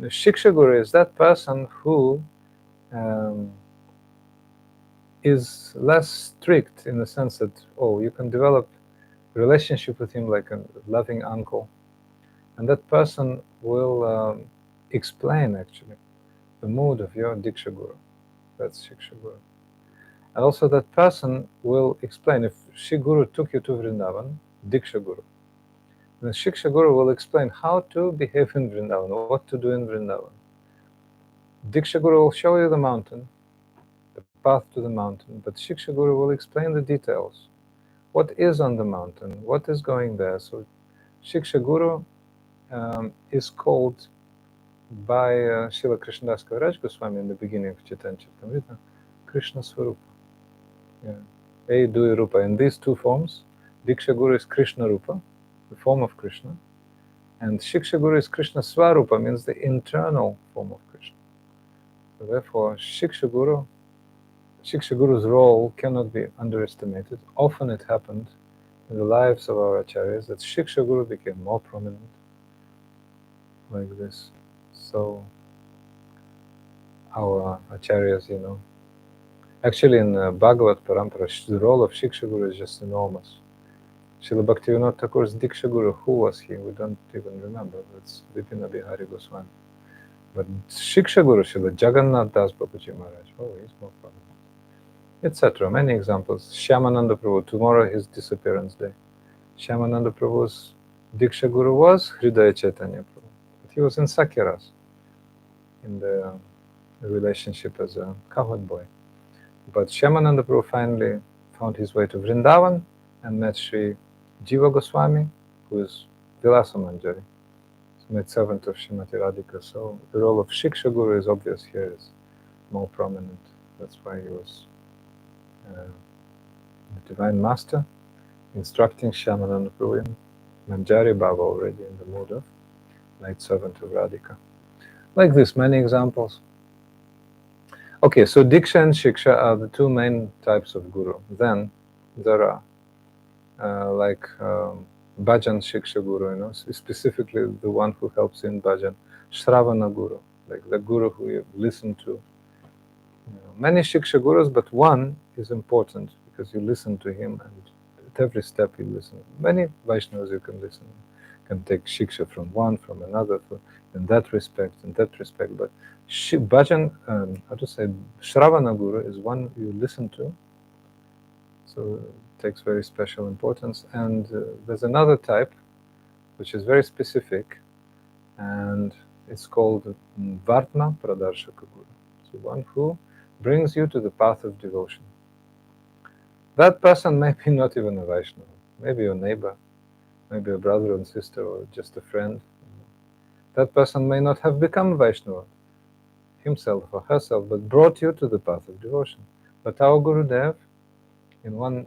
the Shiksha Guru is that person who is less strict in the sense that, oh, you can develop relationship with him like a loving uncle. And that person will explain actually the mood of your Diksha Guru. That's Shiksha Guru. And also that person will explain, if Shri Guru took you to Vrindavan, Diksha Guru, then Shiksha Guru will explain how to behave in Vrindavan, what to do in Vrindavan. Diksha Guru will show you the mountain, the path to the mountain, but Shiksha Guru will explain the details. What is on the mountain? What is going there? So Shiksha Guru is called by Srila Krishnadas Kaviraj Goswami in the beginning of Chaitanya Charitamrita, Krishna Swarupa. Yeah. Dui Rupa. In these two forms, Diksha Guru is Krishna Rupa, the form of Krishna, and Shiksha Guru is Krishna Swarupa, means the internal form of Krishna. So therefore, Shiksha Guru's role cannot be underestimated. Often it happened in the lives of our acharyas that Shiksha Guru became more prominent, like this. So our acharyas, actually in Bhagavad Parampara, the role of Shiksha Guru is just enormous. Srila Bhaktivinoda Thakur's Diksha Guru, who was he? We don't even remember. It's Vipina Bihari Goswami. But Shiksha Guru, Srila Jagannath Das Babaji Maharaj, he's more prominent. Etc. Many examples. Shyamananda Prabhu, tomorrow his disappearance day. Shyamananda Prabhu's Diksha Guru was Hridaya Chaitanya Prabhu. But he was in Sakyaras, in the relationship as a cowherd boy. But Shyamananda Prabhu finally found his way to Vrindavan and met Sri Jiva Goswami, who is Vilasa Manjari, maidservant of Srimati Radhika. So the role of Shiksha Guru is obvious here, is more prominent. That's why he was the Divine Master, instructing Shyamananda Prabhu in Manjari Bhava, already in the mood of maidservant of Radhika. Like this, many examples. Okay, so Diksha and Shiksha are the two main types of Guru. Then there are Bhajan Shiksha Guru, specifically the one who helps in Bhajan. Shravana Guru, like the Guru who you listen to. Many Shiksha Gurus, but one is important because you listen to him and at every step you listen. Many Vaishnavas you can listen, can take Shiksha from one, from another, in that respect, but Bhajan, Shravana Guru is one you listen to, so it takes very special importance. And there's another type which is very specific, and it's called Vartma Pradarshaka Guru. So one who brings you to the path of devotion. That person may be not even a Vaishnava, maybe your neighbor, maybe a brother and sister, or just a friend. That person may not have become Vaishnava himself or herself, but brought you to the path of devotion. But our Gurudev, in one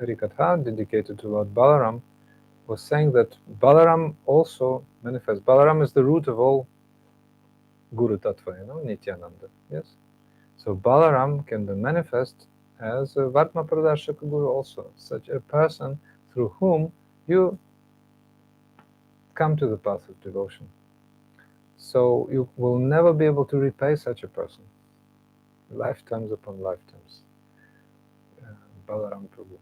Harikatha dedicated to Lord Balaram, was saying that Balaram also manifests. Balaram is the root of all Guru Tattva, Nityananda. Yes? So Balaram can be manifest as a Vartma Pradarshaka Guru also, such a person through whom you come to the path of devotion. So you will never be able to repay such a person. Lifetimes upon lifetimes. Balaram Prabhu,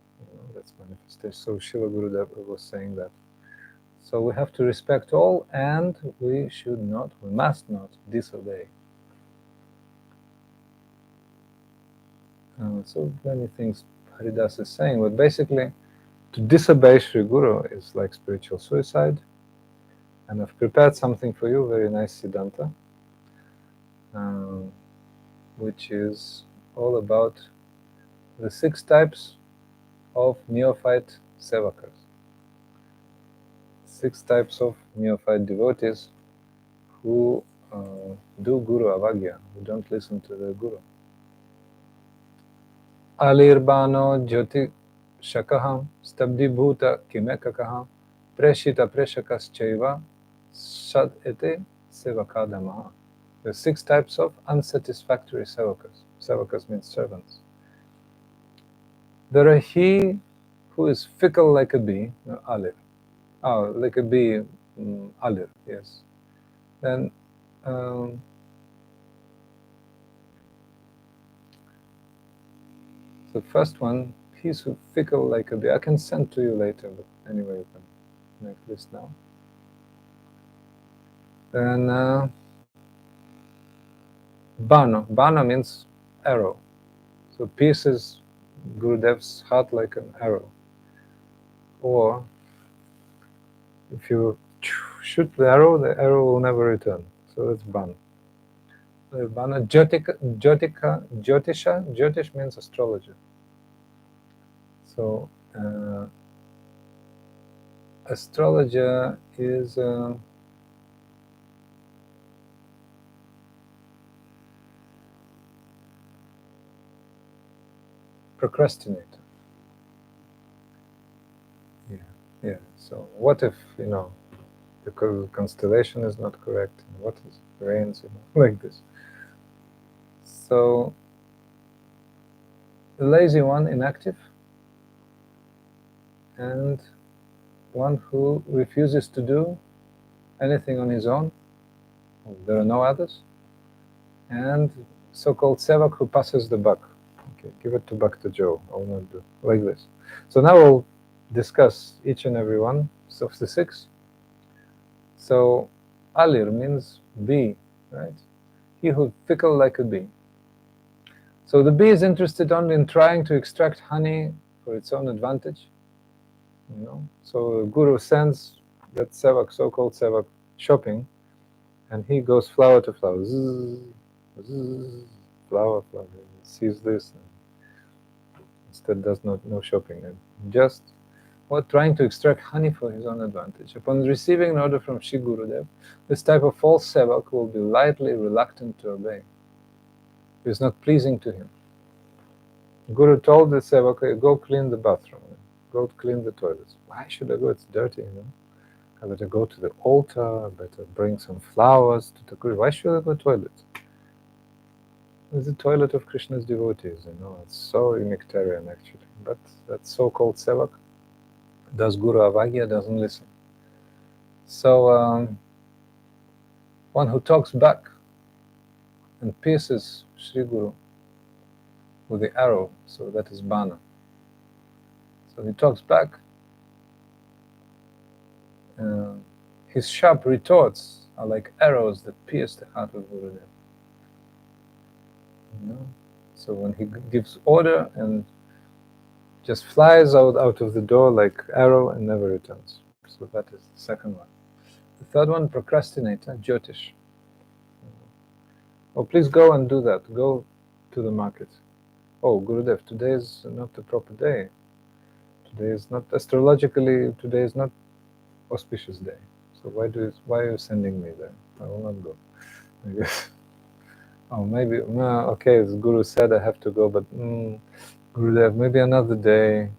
that's manifestation. So Srila Gurudev was saying that. So we have to respect all, and we must not disobey. So many things Haridas is saying, but basically, to disobey Sri Guru is like spiritual suicide. And I've prepared something for you, very nice Siddhanta, which is all about the 6 types of neophyte sevakas. 6 types of neophyte devotees who do Guru Avagya, who don't listen to the Guru. Alirbano Jyoti Shakaham Stabdi Bhuta Kimekakaham Preshita Preshakas Chaiva Sad Ete Sevakadamaha. There are 6 types of unsatisfactory sevakas. Sevakas means servants. There are he who is fickle like a bee, Alir. Like a bee, Alir, yes. Then the first one, he's fickle like a bee. I can send to you later, but anyway, you can make this now. Then Bana means arrow. So pierces Gurudev's heart like an arrow. Or if you shoot the arrow will never return. So that's Bana. Bana. Jyotisha means astrologer. So astrologer is procrastinator. Yeah. So what if the constellation is not correct? And what is rains? Like this. So the lazy one, inactive, and one who refuses to do anything on his own. There are no others. And so-called sevak who passes the buck. Okay, give it to Bhakta Joe. I will not do like this. So now we'll discuss each and every one of the six. So alir means bee, right? He who fickle like a bee. So the bee is interested only in trying to extract honey for its own advantage. So Guru sends that sevak, so-called sevak, shopping, and he goes flower to flower, zzz, zzz, flower. He sees this, and instead does no shopping, and just trying to extract honey for his own advantage. Upon receiving an order from Shri Gurudev, this type of false sevak will be lightly reluctant to obey. It is not pleasing to him. Guru told the sevak, go clean the bathroom, go clean the toilets. Why should I go? It's dirty, I better go to the altar, I better bring some flowers to the Guru. Why should I go to the toilet? It's the toilet of Krishna's devotees, it's so nectarian actually. But that so-called sevak does Guru Avagya, doesn't listen. So one who talks back and pierces Sri Guru with the arrow, so that is Bana. So he talks back. His sharp retorts are like arrows that pierce the heart of Gurudev. So when he gives order and just flies out of the door like arrow and never returns. So that is the second one. The third one, procrastinator, Jyotish. Oh, please go and do that. Go to the market. Oh, Gurudev, today is not the proper day. Today is not astrologically. Today is not auspicious day. So why are you sending me there? I will not go. I guess. Oh, maybe okay. The Guru said I have to go, but Gurudev, maybe another day.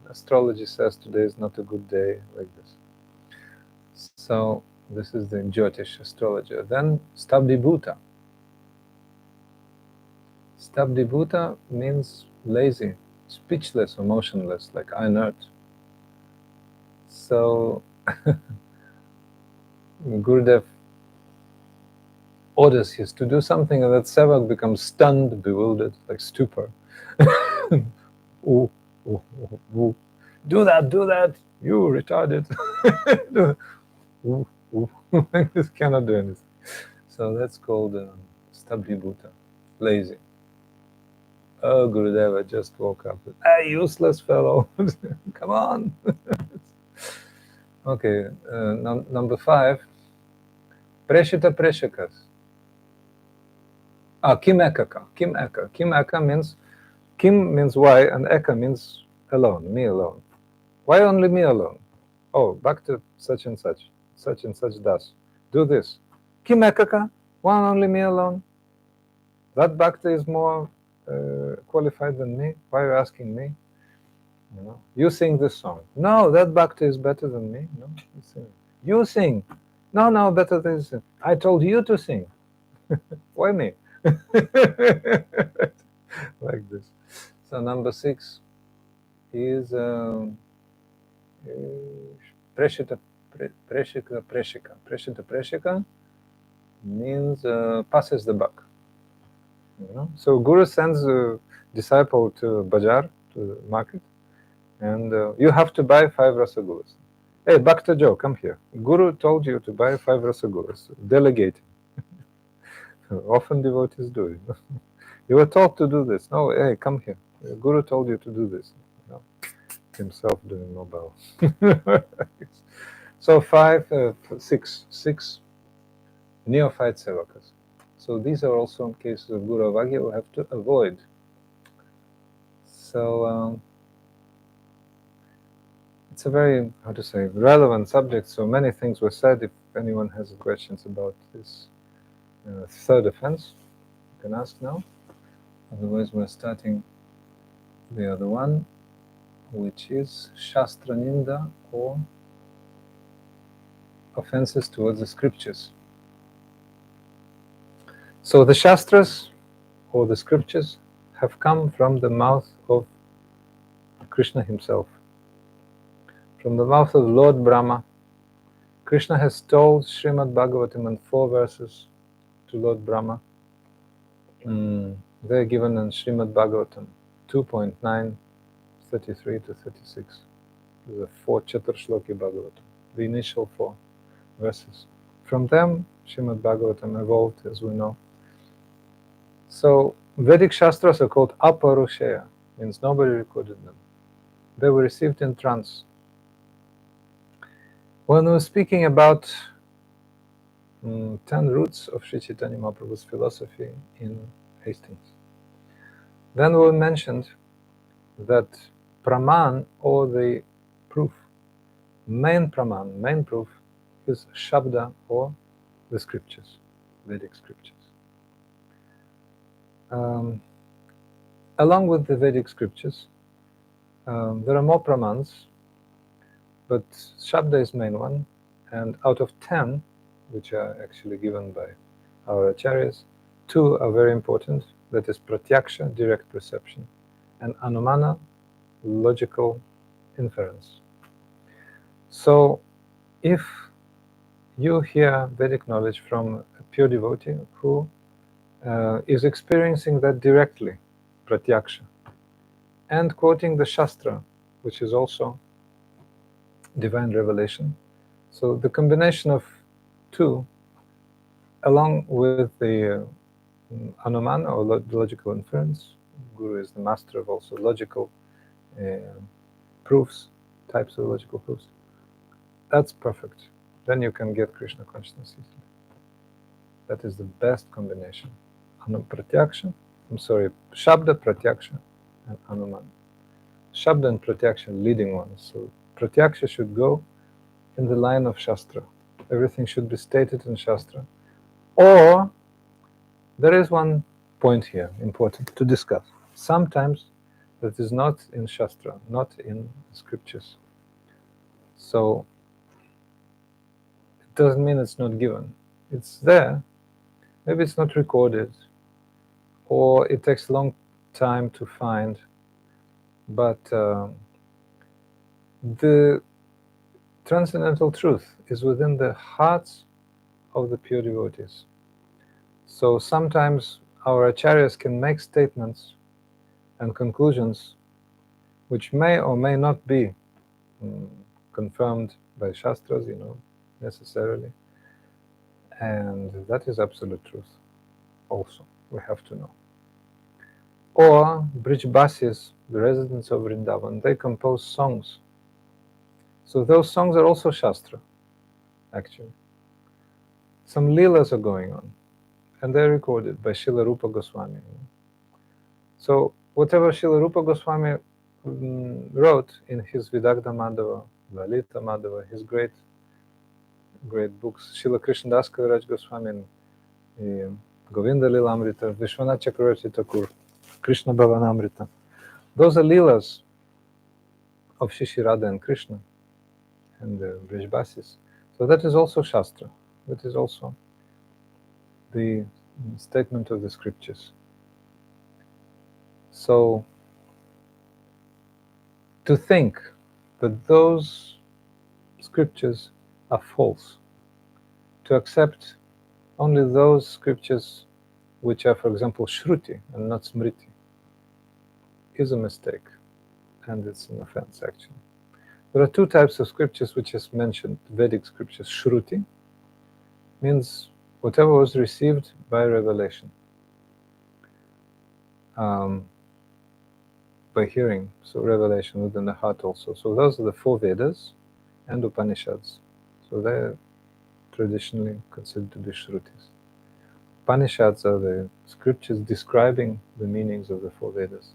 Astrology says today is not a good day, like this. So this is the Jyotish astrologer. Then Stabdibhuta. Stabdibhuta means lazy, speechless or motionless, like inert. So Gurudev orders his to do something, and that sevak becomes stunned, bewildered, like stupor. Ooh, ooh, ooh, ooh. Do that, you retarded. Ooh, ooh. This cannot do anything. So that's called Stabdibhuta, lazy. Oh, Gurudev, I just woke up. Hey, useless fellow. Come on. Okay, number 5. Preshita Preshakas. Kim Ekaka. Kim Eka. Kim Eka means, Kim means why, and Eka means alone, me alone. Why only me alone? Oh, back to such and such das. Do this. Kim Ekaka? Why only me alone? That Bhakta is more qualified than me. Why are you asking me? You sing this song. No, that Bhakta is better than me. No, you sing. No, better than you. I told you to sing. Why me? Like this. So number 6 is Preshita Preshika. Preshita Preshika means passes the buck. So Guru sends a disciple to Bajar, to the market, and you have to buy 5 rasagulas. Hey, Bhakta Joe, come here. Guru told you to buy 5 rasagulas. Delegating. Often devotees do it. You were told to do this. No, hey, come here. The Guru told you to do this. No, himself doing mobile. So 6 neophyte sevakas. So these are also cases of Guru Avagya we have to avoid. So it's a very, how to say, relevant subject. So many things were said. If anyone has questions about this third offense, you can ask now. Otherwise, we're starting the other one, which is Shastra Ninda, or offenses towards the scriptures. So the Shastras, or the scriptures, have come from the mouth of Krishna himself. From the mouth of Lord Brahma, Krishna has told Srimad Bhagavatam in 4 verses to Lord Brahma. They're given in Srimad Bhagavatam 2.9, 33 to 36. The 4 Chaturshloki Bhagavatam, the initial 4 verses. From them, Srimad Bhagavatam evolved, as we know. So Vedic Shastras are called Aparushaya, means nobody recorded them. They were received in trance. When we were speaking about 10 roots of Sri Chaitanya Mahaprabhu's philosophy in Hastings, then we mentioned that Praman, or the proof, main Praman, main proof, is Shabda, or the scriptures, Vedic scriptures. Along with the Vedic scriptures, there are more Pramans, but Shabda is main one, and out of 10, which are actually given by our acharyas, 2 are very important, that is Pratyaksha, direct perception, and Anumana, logical inference. So if you hear Vedic knowledge from a pure devotee who is experiencing that directly, Pratyaksha, and quoting the Shastra, which is also divine revelation. So the combination of 2, along with the Anumana, or logical inference, Guru is the master of also logical proofs, types of logical proofs, that's perfect. Then you can get Krishna consciousness easily. That is the best combination. Pratyaksha, Shabda, Pratyaksha, and Anuman. Shabda and Pratyaksha leading ones. So Pratyaksha should go in the line of Shastra. Everything should be stated in Shastra. Or, there is one point here important to discuss. Sometimes that is not in Shastra, not in scriptures. So it doesn't mean it's not given. It's there. Maybe it's not recorded, or it takes a long time to find, but the transcendental truth is within the hearts of the pure devotees. So sometimes our acharyas can make statements and conclusions which may or may not be confirmed by Shastras, necessarily. And that is absolute truth also, we have to know. Or Brijbasis, the residents of Vrindavan, they compose songs. So those songs are also Shastra, actually. Some Leelas are going on, and they're recorded by Srila Rupa Goswami. So whatever Srila Rupa Goswami wrote in his Vidagdha Madhava, Lalita Madhava, his great books, Srila Krishnadas Kaviraj Goswami in Govinda Lilamrita, Vishwanath Chakravarti Thakur, Krishna Bhavanamrita. Those are Leelas of Shishirada and Krishna and the Brijbasis. So that is also Shastra. That is also the statement of the scriptures. So to think that those scriptures are false, to accept only those scriptures which are, for example, Shruti and not Smriti, is a mistake. and it's an offense actually. There are two types of scriptures which is mentioned, Vedic scriptures. Shruti means whatever was received by revelation, by hearing, so revelation within the heart also. So those are the four Vedas and Upanishads. So they're traditionally considered to be Shrutis. Upanishads are the scriptures describing the meanings of the four Vedas.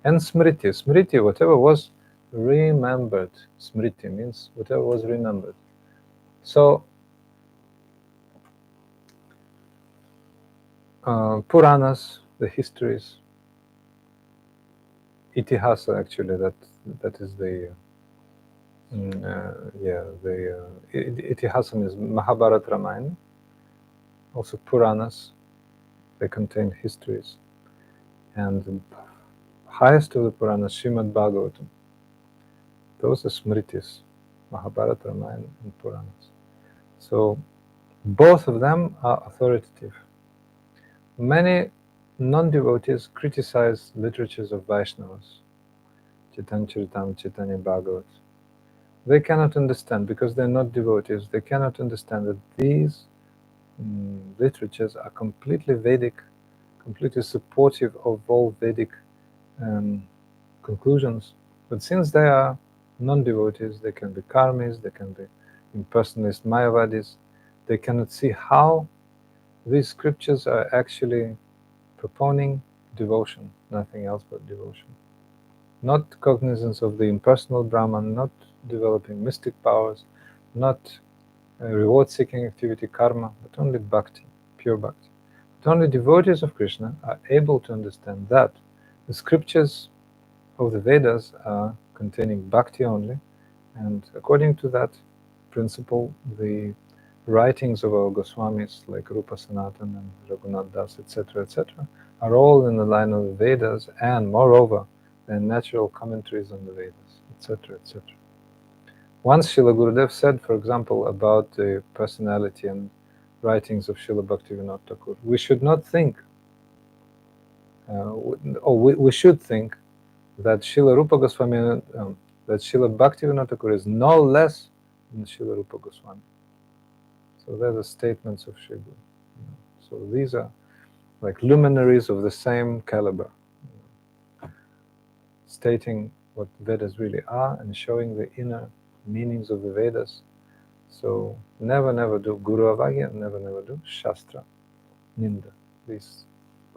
And Smriti. Smriti, whatever was remembered. Smriti means whatever was remembered. So, Puranas, the histories, Itihasa actually, that is the Itihasam is Mahabharata, Ramayana. Also Puranas, they contain histories. And the highest of the Puranas, Srimad Bhagavatam. Those are Smritis, Mahabharata, Ramayana, and Puranas. So both of them are authoritative. Many non-devotees criticize literatures of Vaishnavas, Chaitanya Charitamrita, Chaitanya Bhagavat. They cannot understand, because they're not devotees, they cannot understand that these literatures are completely Vedic, completely supportive of all Vedic conclusions. But since they are non-devotees, they can be karmis, they can be impersonalist Mayavadis, they cannot see how these scriptures are actually proponing devotion, nothing else but devotion. Not cognizance of the impersonal Brahman, not developing mystic powers, not reward-seeking activity, karma, but only bhakti, pure bhakti. But only devotees of Krishna are able to understand that the scriptures of the Vedas are containing bhakti only, and according to that principle, the writings of our Goswamis like Rupa Sanatana and Raghunath Das, etc., are all in the line of the Vedas, and moreover, they're natural commentaries on the Vedas, etc., etc. Once Srila Gurudev said, for example, about the personality and writings of Srila Bhaktivinoda Thakura, we should not think, we should think that Srila Rupa Goswami, that Srila Bhaktivinoda Thakura is no less than Srila Rupa Goswami. So they're the statements of Sri Guru. So these are like luminaries of the same caliber, stating what Vedas really are and showing the inner meanings of the Vedas. So never do Guru Avagya, never do Shastra Ninda, these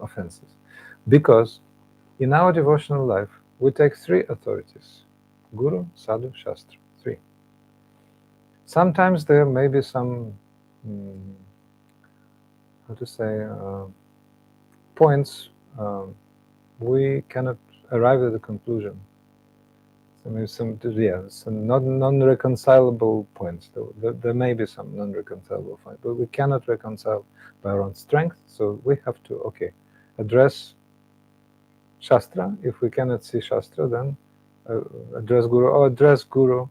offenses. Because in our devotional life, we take three authorities: Guru, Sadhu, Shastra, three. Sometimes there may be some, points we cannot arrive at a conclusion. Some non-reconcilable points. There may be some non-reconcilable points, but we cannot reconcile by our own strength. So we have to, address Shastra. If we cannot see Shastra, then address Guru, or address Guru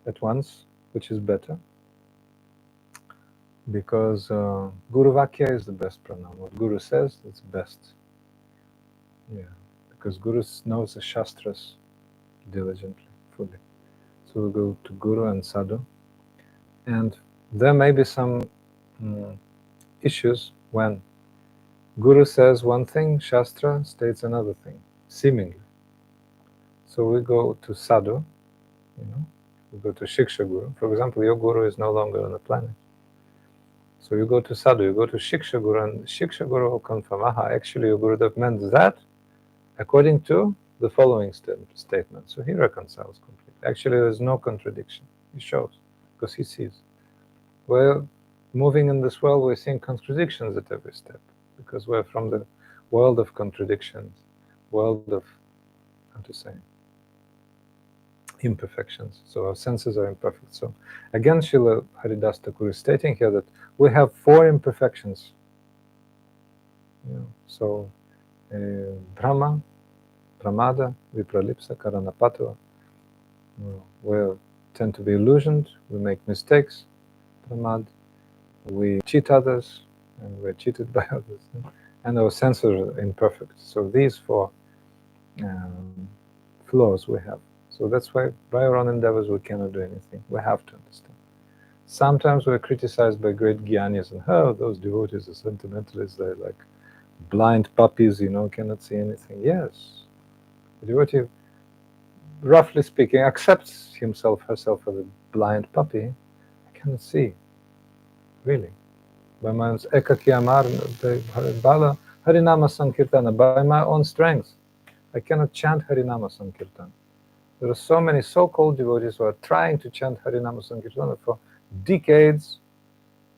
at once, which is better. Because Guru Vakya is the best pranam. What Guru says, it's best. Yeah, because Guru knows the Shastras diligently, fully. So we go to Guru and Sadhu. And there may be some issues when Guru says one thing, Shastra states another thing, seemingly. So we go to Sadhu, we go to Shiksha Guru. For example, your Guru is no longer on the planet. So you go to Sadhu, you go to Shiksha Guru, and Shiksha Guru will confirm, actually your Gurudev meant that according to the following statement. So he reconciles completely. Actually, there's no contradiction. He shows, because he sees. We're moving in this world, we're seeing contradictions at every step, because we're from the world of contradictions, world of, imperfections. So our senses are imperfect. So again, Srila Haridas Thakur is stating here that we have four imperfections. So Brahma, Pramada, Vipralipsa, Karanapatava. We tend to be illusioned, we make mistakes, Pramad, we cheat others, and we're cheated by others, and our senses are imperfect. So these four flaws we have. So that's why by our own endeavors we cannot do anything. We have to understand. Sometimes we're criticized by great jnanis and, oh, those devotees are sentimentalists, they're like blind puppies, cannot see anything. Yes, the devotee, roughly speaking, accepts himself, herself as a blind puppy. I cannot see, really. By my own Bala Harinama-Sankirtana, by my own strength, I cannot chant Harinama-Sankirtana. There are so many so-called devotees who are trying to chant Harinama-Sankirtana for decades,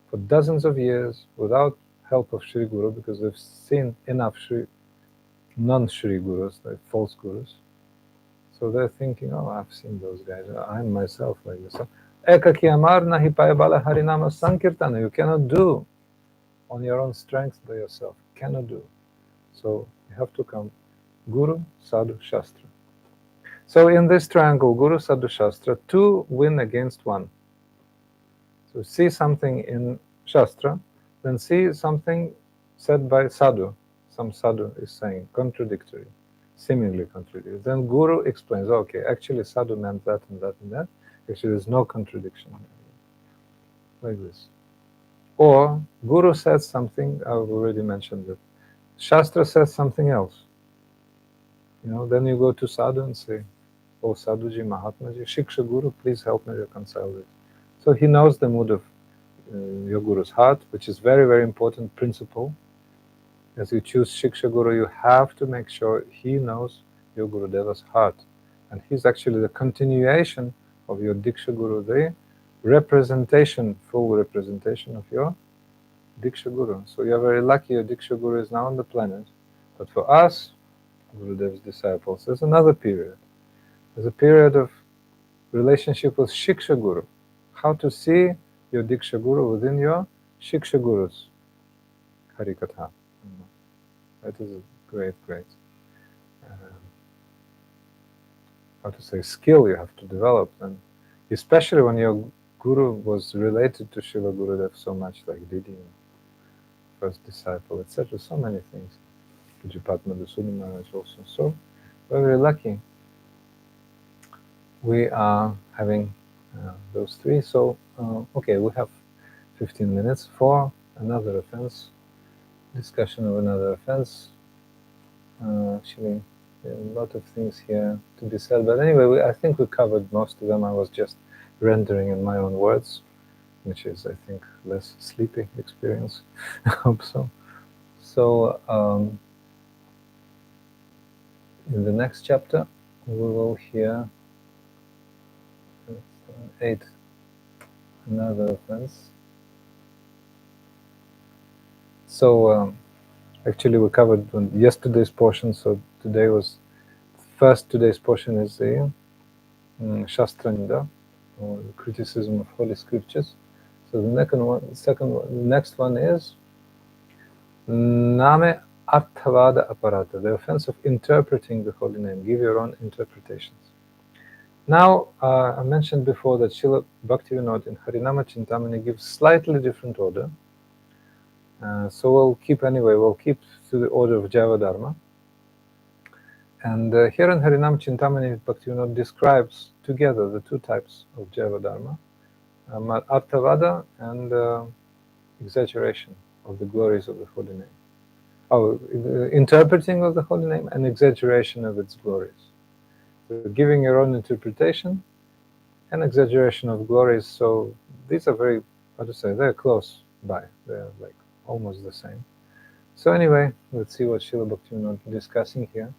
for dozens of years, without help of Shri Guru, because they've seen enough non-Shri Gurus, like false Gurus. So they're thinking, oh, I've seen those guys, I'm myself like this. Ekaki amar nahi paye bala Harinama-Sankirtana, you cannot do on your own strength by yourself, cannot do. So you have to come Guru, Sadhu, Shastra. So in this triangle, Guru, Sadhu, Shastra, two win against one. So see something in Shastra, then see something said by Sadhu. Some Sadhu is saying, contradictory, seemingly contradictory. Then Guru explains, okay, actually Sadhu meant that and that and that. Actually there's no contradiction. Like this. Or Guru says something, I've already mentioned it. Shastra says something else. Then you go to Sadhu and say, oh Sadhuji, Mahatmaji, Shiksha Guru, please help me reconcile this. So he knows the mood of your Guru's heart, which is very, very important principle. As you choose Shiksha Guru, you have to make sure he knows your Gurudeva's heart. And he's actually the continuation of your Diksha Guru, the representation, full representation of your Diksha Guru. So you're very lucky your Diksha Guru is now on the planet. But for us, Gurudev's disciples, there's another period. There's a period of relationship with Shiksha Guru. How to see your Diksha Guru within your Shiksha Gurus. Harikatha. That is a great, how to say, skill you have to develop. And especially when your Guru was related to Srila Gurudev so much, like Didi, first disciple, etc. So many things. Pujapat Madhusudana Maharaj also. So we're very lucky. We are having those three. So, okay, we have 15 minutes for another offense, discussion of another offense. Actually, there are a lot of things here to be said, but anyway, I think we covered most of them. I was just rendering in my own words, which is, I think, less sleepy experience. I hope so. So, in the next chapter, we will hear 8, another offense. So, actually, we covered yesterday's portion, so today's portion is the Shastra Ninda, or the criticism of Holy Scriptures. So the next one is Name Arthavada Aparata, the offense of interpreting the holy name. Give your own interpretations. Now, I mentioned before that Srila Bhaktivinoda in Harinama-cintamani gives slightly different order. So we'll keep to the order of Java Dharma. And here in Harinama-cintamani, Bhaktivinoda describes together the two types of Java Dharma, Arthavada and exaggeration of the glories of the holy name. Interpreting of the holy name and exaggeration of its glories. So giving your own interpretation and exaggeration of glories. So these are very, they're close by. They're like almost the same. So anyway, let's see what Srila Bhaktivinoda is discussing here.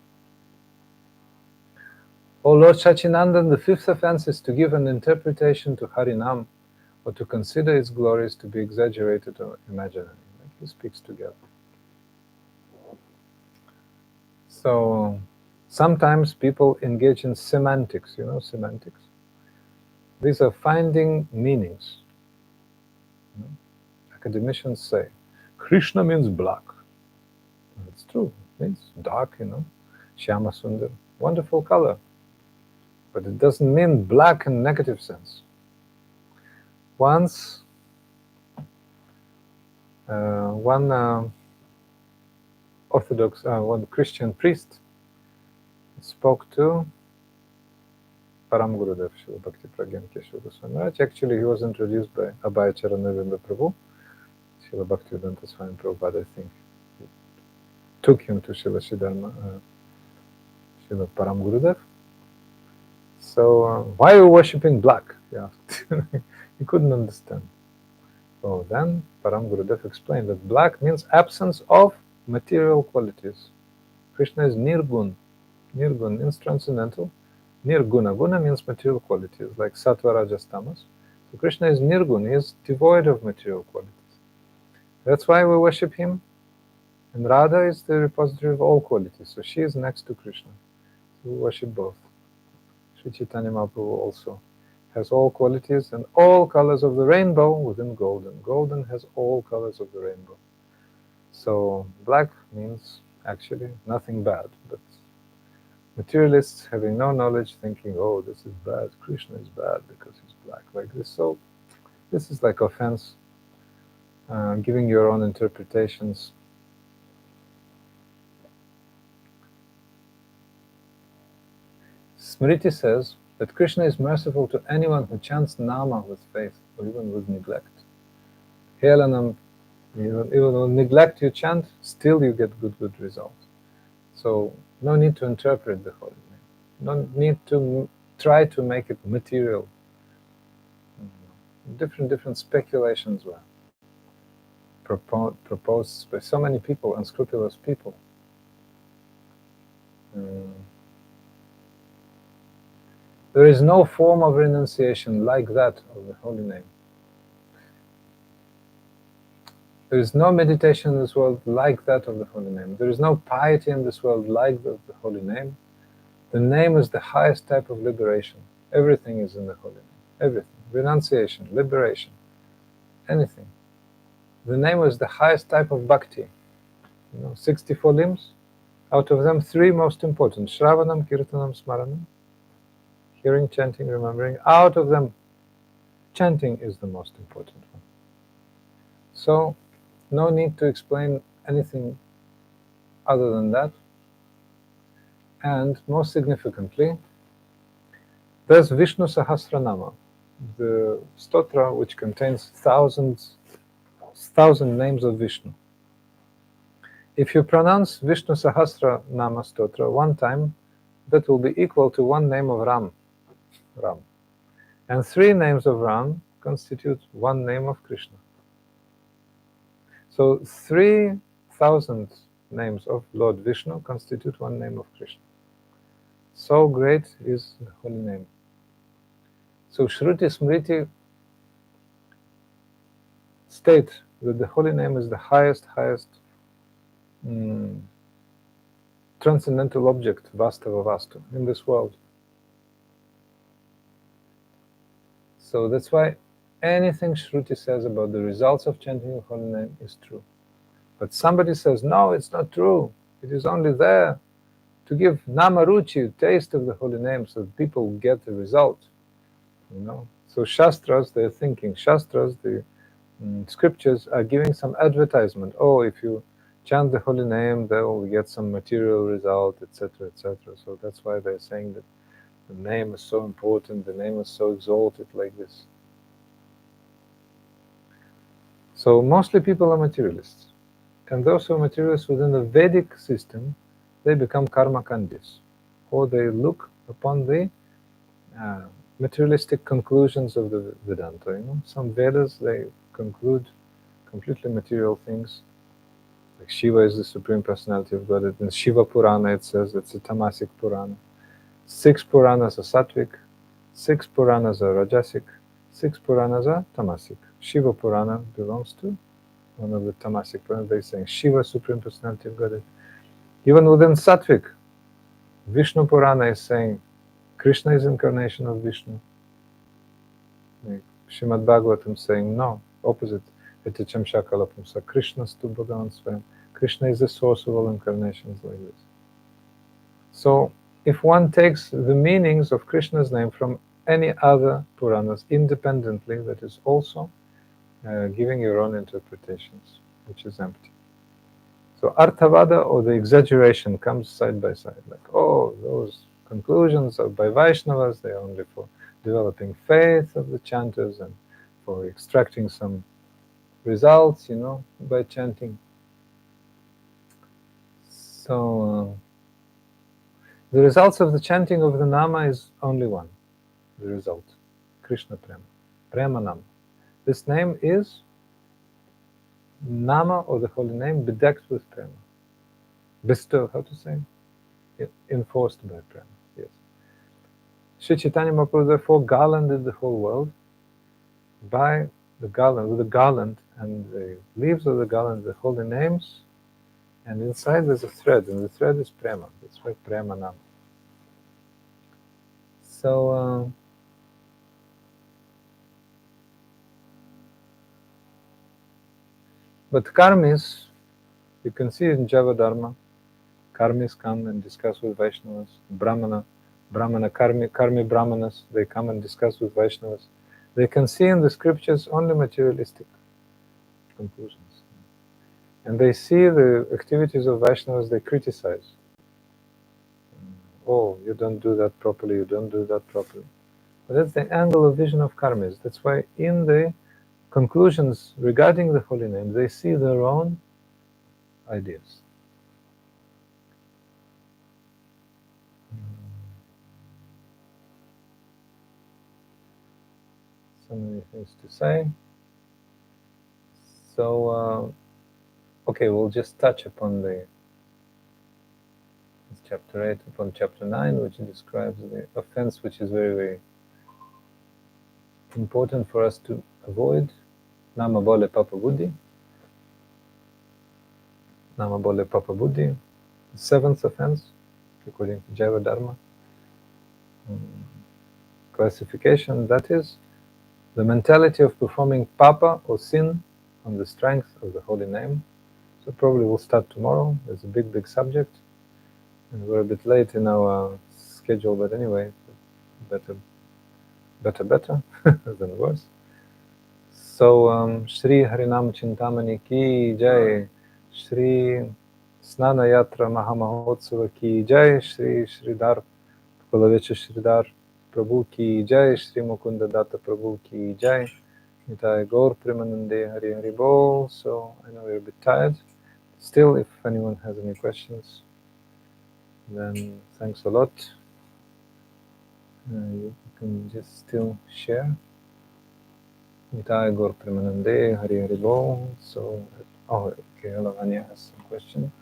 O Lord Sachinandan, the fifth offense is to give an interpretation to Harinam, or to consider its glories to be exaggerated or imaginary. Like he speaks together. So sometimes people engage in semantics, semantics. These are finding meanings. Academicians say, Krishna means black. It's true, it means dark, Shyama Sundar, wonderful color. But it doesn't mean black in negative sense. Once, one Orthodox, one Christian priest spoke to Param Gurudev, Srila Bhakti Pragyan Keshava Goswami Maharaj. Actually, he was introduced by Abhay Charanavrinda Prabhu. Srila Bhaktivedanta Swami Prabhupada, I think, took him to Srila Sridhara, Srila Param Gurudev. So, why are you worshipping black? He asked. He couldn't understand. So then Param Gurudev explained that black means absence of material qualities. Krishna is nirgun. Nirgun means transcendental. Nirguna. Guna means material qualities, like sattva, rajas, tamas. So Krishna is nirgun. He is devoid of material qualities. That's why we worship him. And Radha is the repository of all qualities. So she is next to Krishna. So we worship both. Sri Chaitanya Mahaprabhu also has all qualities and all colors of the rainbow within golden. Golden has all colors of the rainbow. So black means actually nothing bad, but materialists having no knowledge thinking, oh, this is bad, Krishna is bad because he's black, like this. So this is like offense, giving your own interpretations. Smriti says that Krishna is merciful to anyone who chants Nama with faith or even with neglect. Helanam, even with neglect you chant, still you get good results. So no need to interpret the holy name. No need to try to make it material. Different speculations were proposed by so many people, unscrupulous people. There is no form of renunciation like that of the holy name. There is no meditation in this world like that of the holy name. There is no piety in this world like that of the holy name. The name is the highest type of liberation. Everything is in the holy name. Everything. Renunciation, liberation, anything. The name is the highest type of bhakti. 64 limbs. Out of them, 3 most important. Shravanam, Kirtanam, Smaranam. Hearing, chanting, remembering. Out of them, chanting is the most important one. So, no need to explain anything other than that. And most significantly, there's Vishnu Sahasranama, the stotra which contains 1,000 names of Vishnu. If you pronounce Vishnu Sahasranama stotra one time, that will be equal to 1 name of Ram. And 3 names of Ram constitute 1 name of Krishna. So 3,000 names of Lord Vishnu constitute 1 name of Krishna. So great is the holy name. So Shruti Smriti state that the holy name is the highest transcendental object, Vastava Vastu, in this world. So that's why anything Shruti says about the results of chanting the holy name is true. But somebody says, no, it's not true. It is only there to give namaruchi, taste of the holy name, so that people get the result. So Shastras, they're thinking, Shastras, the scriptures are giving some advertisement. Oh, if you chant the holy name, then we get some material result, etc., etc. So that's why they're saying that the name is so important, the name is so exalted, like this. So mostly people are materialists. And those who are materialists within the Vedic system, they become karma kandis, or they look upon the materialistic conclusions of the Vedanta. Some Vedas, they conclude completely material things. Like Shiva is the Supreme Personality of God. In Shiva Purana it says it's a tamasic Purana. 6 Puranas are sattvic, 6 Puranas are rajasic, 6 Puranas are tamasic. Shiva Purana belongs to one of the tamasic Puranas. They're saying Shiva, Supreme Personality of God. Even within sattvic, Vishnu Purana is saying Krishna is incarnation of Vishnu. Like Srimad Bhagavatam saying no, opposite. Eticham Shakalapumsa. Krishna stu Bhagavan Swayam. Krishna is the source of all incarnations, like this. So, if one takes the meanings of Krishna's name from any other Puranas independently, that is also giving your own interpretations, which is empty. So Arthavada, or the exaggeration, comes side by side. Like, oh, those conclusions by Vaishnavas, they are only for developing faith of the chanters and for extracting some results, by chanting. So the results of the chanting of the Nama is only one, the result, Krishna Prema, Prema Nama. This name is Nama, or the holy name, bedecked with Prema. Bestowed, how to say? Enforced by Prema, yes. Sri Chaitanya Mahaprabhu therefore garlanded the whole world by the garland, with the garland, and the leaves of the garland, the holy names, and inside there's a thread, and the thread is Prema. That's why Prema Nama. So, but karmis, you can see in Java Dharma, karmis come and discuss with Vaishnavas. Brahmana karmi brahmanas, they come and discuss with Vaishnavas. They can see in the scriptures only materialistic conclusions. And they see the activities of Vaishnavas, they criticize. Oh, you don't do that properly, you don't do that properly. But that's the angle of vision of karmis. That's why in the conclusions regarding the holy name, they see their own ideas. So many things to say. So, okay, we'll just touch upon chapter 8, upon chapter 9, which describes the offense, which is very, very important for us to avoid. Nama bole papa buddhi. Nama bole papa buddhi. The seventh offense, according to Jaiva Dharma classification, that is the mentality of performing papa or sin on the strength of the holy name. So probably we'll start tomorrow. It's a big, big subject. And we're a bit late in our schedule, but anyway, better than worse. So, Shri Harinama-cintamani ki jai, Shri Snana-yatra Mahamahotsava ki jai, Shri Sridhara Kholaveca Sridhara Prabhu ki jai, Shri Mukunda Datta Prabhu ki jai, Nitai Gaur Premanande Hari Hari Bol. So I know we're a bit tired. Still, if anyone has any questions, then thanks a lot. You can just still share. Nitai Gaur Premanande Hari Hari Bol. So, okay, Lavanya has some question.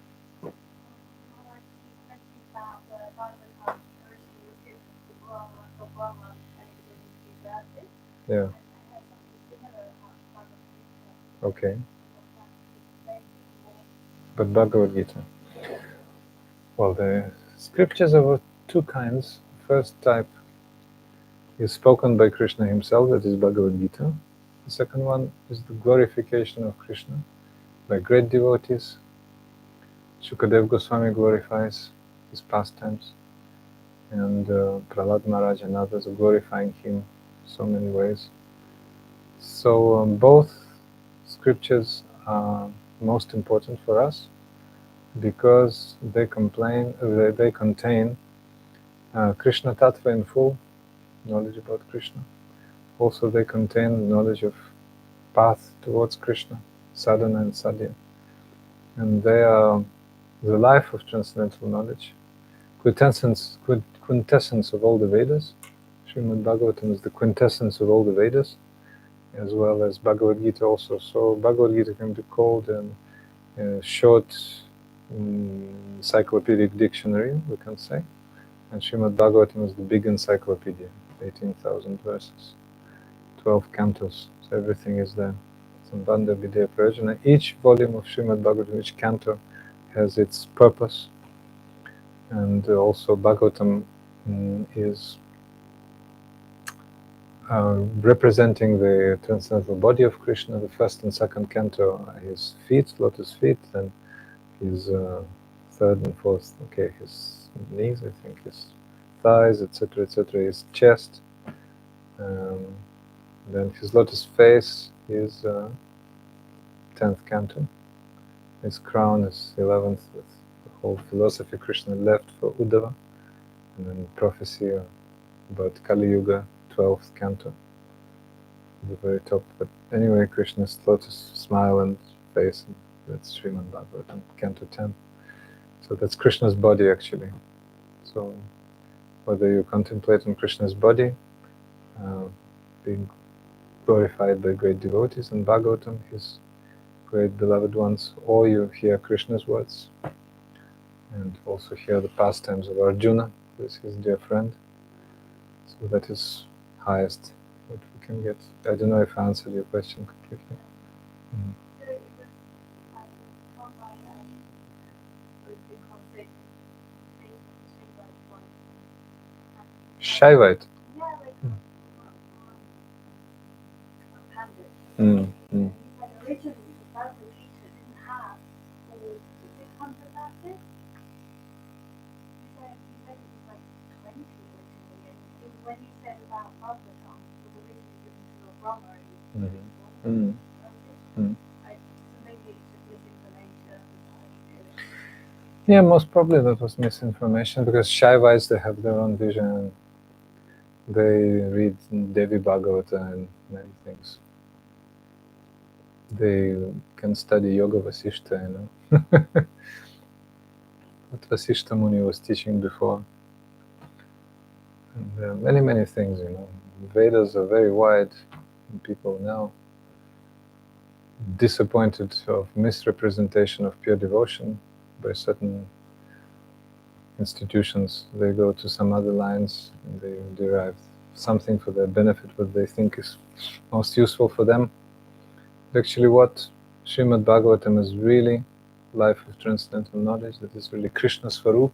Yeah. Okay. But Bhagavad Gita. Well, the scriptures are of two kinds. First type is spoken by Krishna himself, that is Bhagavad Gita. The second one is the glorification of Krishna by great devotees. Shukadev Goswami glorifies his pastimes, and Prahlad Maharaj and others are glorifying him so many ways. So both scriptures are most important for us because they contain Krishna Tattva in full, knowledge about Krishna. Also they contain knowledge of path towards Krishna, sadhana and sadhya. And they are the life of transcendental knowledge, quintessence of all the Vedas. Srimad Bhagavatam is the quintessence of all the Vedas, as well as Bhagavad Gita also. So Bhagavad Gita can be called a short encyclopedic dictionary, we can say. And Srimad Bhagavatam is the big encyclopedia, 18,000 verses, 12 cantos, so everything is there. Sambandha Vidya Prayojana. Each volume of Srimad Bhagavatam, each canto has its purpose. And also Bhagavatam is representing the transcendental body of Krishna. The first and second canto are his feet, lotus feet, then his third and fourth, his knees, I think, his thighs, etc., his chest. Then his lotus face is 10th canto. His crown is 11th, with the whole philosophy Krishna left for Uddhava. and then prophecy about Kali Yuga, 12th canto, the very top. But anyway, Krishna's lotus smile and face, and that's Srimad Bhagavatam, canto 10. So that's Krishna's body actually. So whether you contemplate on Krishna's body, being glorified by great devotees in Bhagavatam, his great beloved ones, or you hear Krishna's words, and also hear the pastimes of Arjuna, who is his dear friend. So that is highest what we can get. I don't know if I answered your question completely. Shaivite. Yeah, most probably that was misinformation, because Shaivites, they have their own vision. They read Devi Bhagavata and many things. They can study Yoga Vasishta, you know. What Vasishta Muni was teaching before. And there are many, many things, you know. Vedas are very wide, and people now disappointed of misrepresentation of pure devotion by certain institutions. They go to some other lines and they derive something for their benefit, what they think is most useful for them. But actually what Srimad Bhagavatam is really life of transcendental knowledge, that is really Krishna Swarup,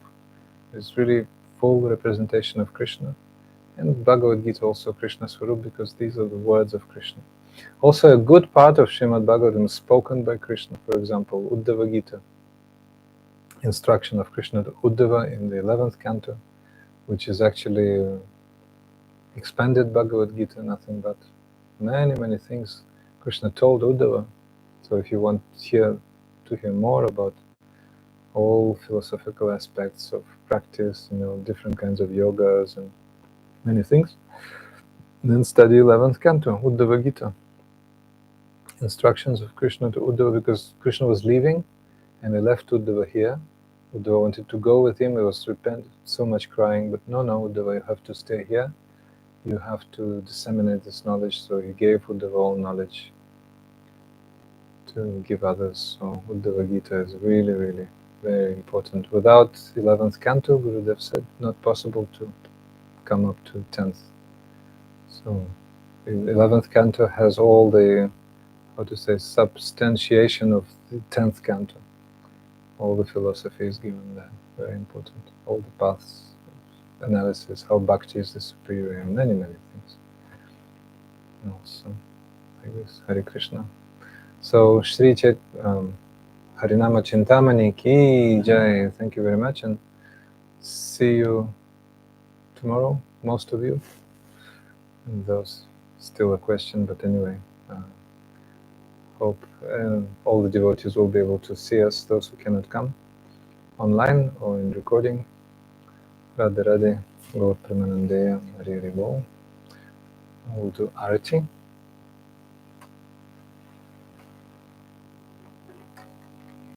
is really full representation of Krishna. And Bhagavad Gita also Krishna Swarup, because these are the words of Krishna. Also a good part of Srimad Bhagavatam is spoken by Krishna. For example, Uddhava Gita, instruction of Krishna to Uddhava in the 11th canto, which is actually expanded Bhagavad Gita, nothing but many, many things Krishna told Uddhava. So if you want to hear more about all philosophical aspects of practice, you know, different kinds of yogas and many things, then study 11th canto, Uddhava Gita. Instructions of Krishna to Uddhava, because Krishna was leaving and he left Uddhava here. Uddhava wanted to go with him, he was so much crying, but no, Uddhava, you have to stay here. You have to disseminate this knowledge. So he gave Uddhava all knowledge to give others. So Uddhava Gita is really, really very important. Without 11th canto, Gurudev said, not possible to come up to 10th. So the 11th canto has all the, how to say, substantiation of the 10th canto. All the philosophy is given there, very important. All the paths, analysis, how bhakti is the superior, and many, many things. And also, like this, Hare Krishna. So, Harinama-cintamani ki jai. Thank you very much, and see you tomorrow, most of you. And those, still a question, but anyway, hope all the devotees will be able to see us, those who cannot come, online or in recording. Radhe Radhe, Gaur Premanandeya, Hari Hari Bol. We'll do Arati.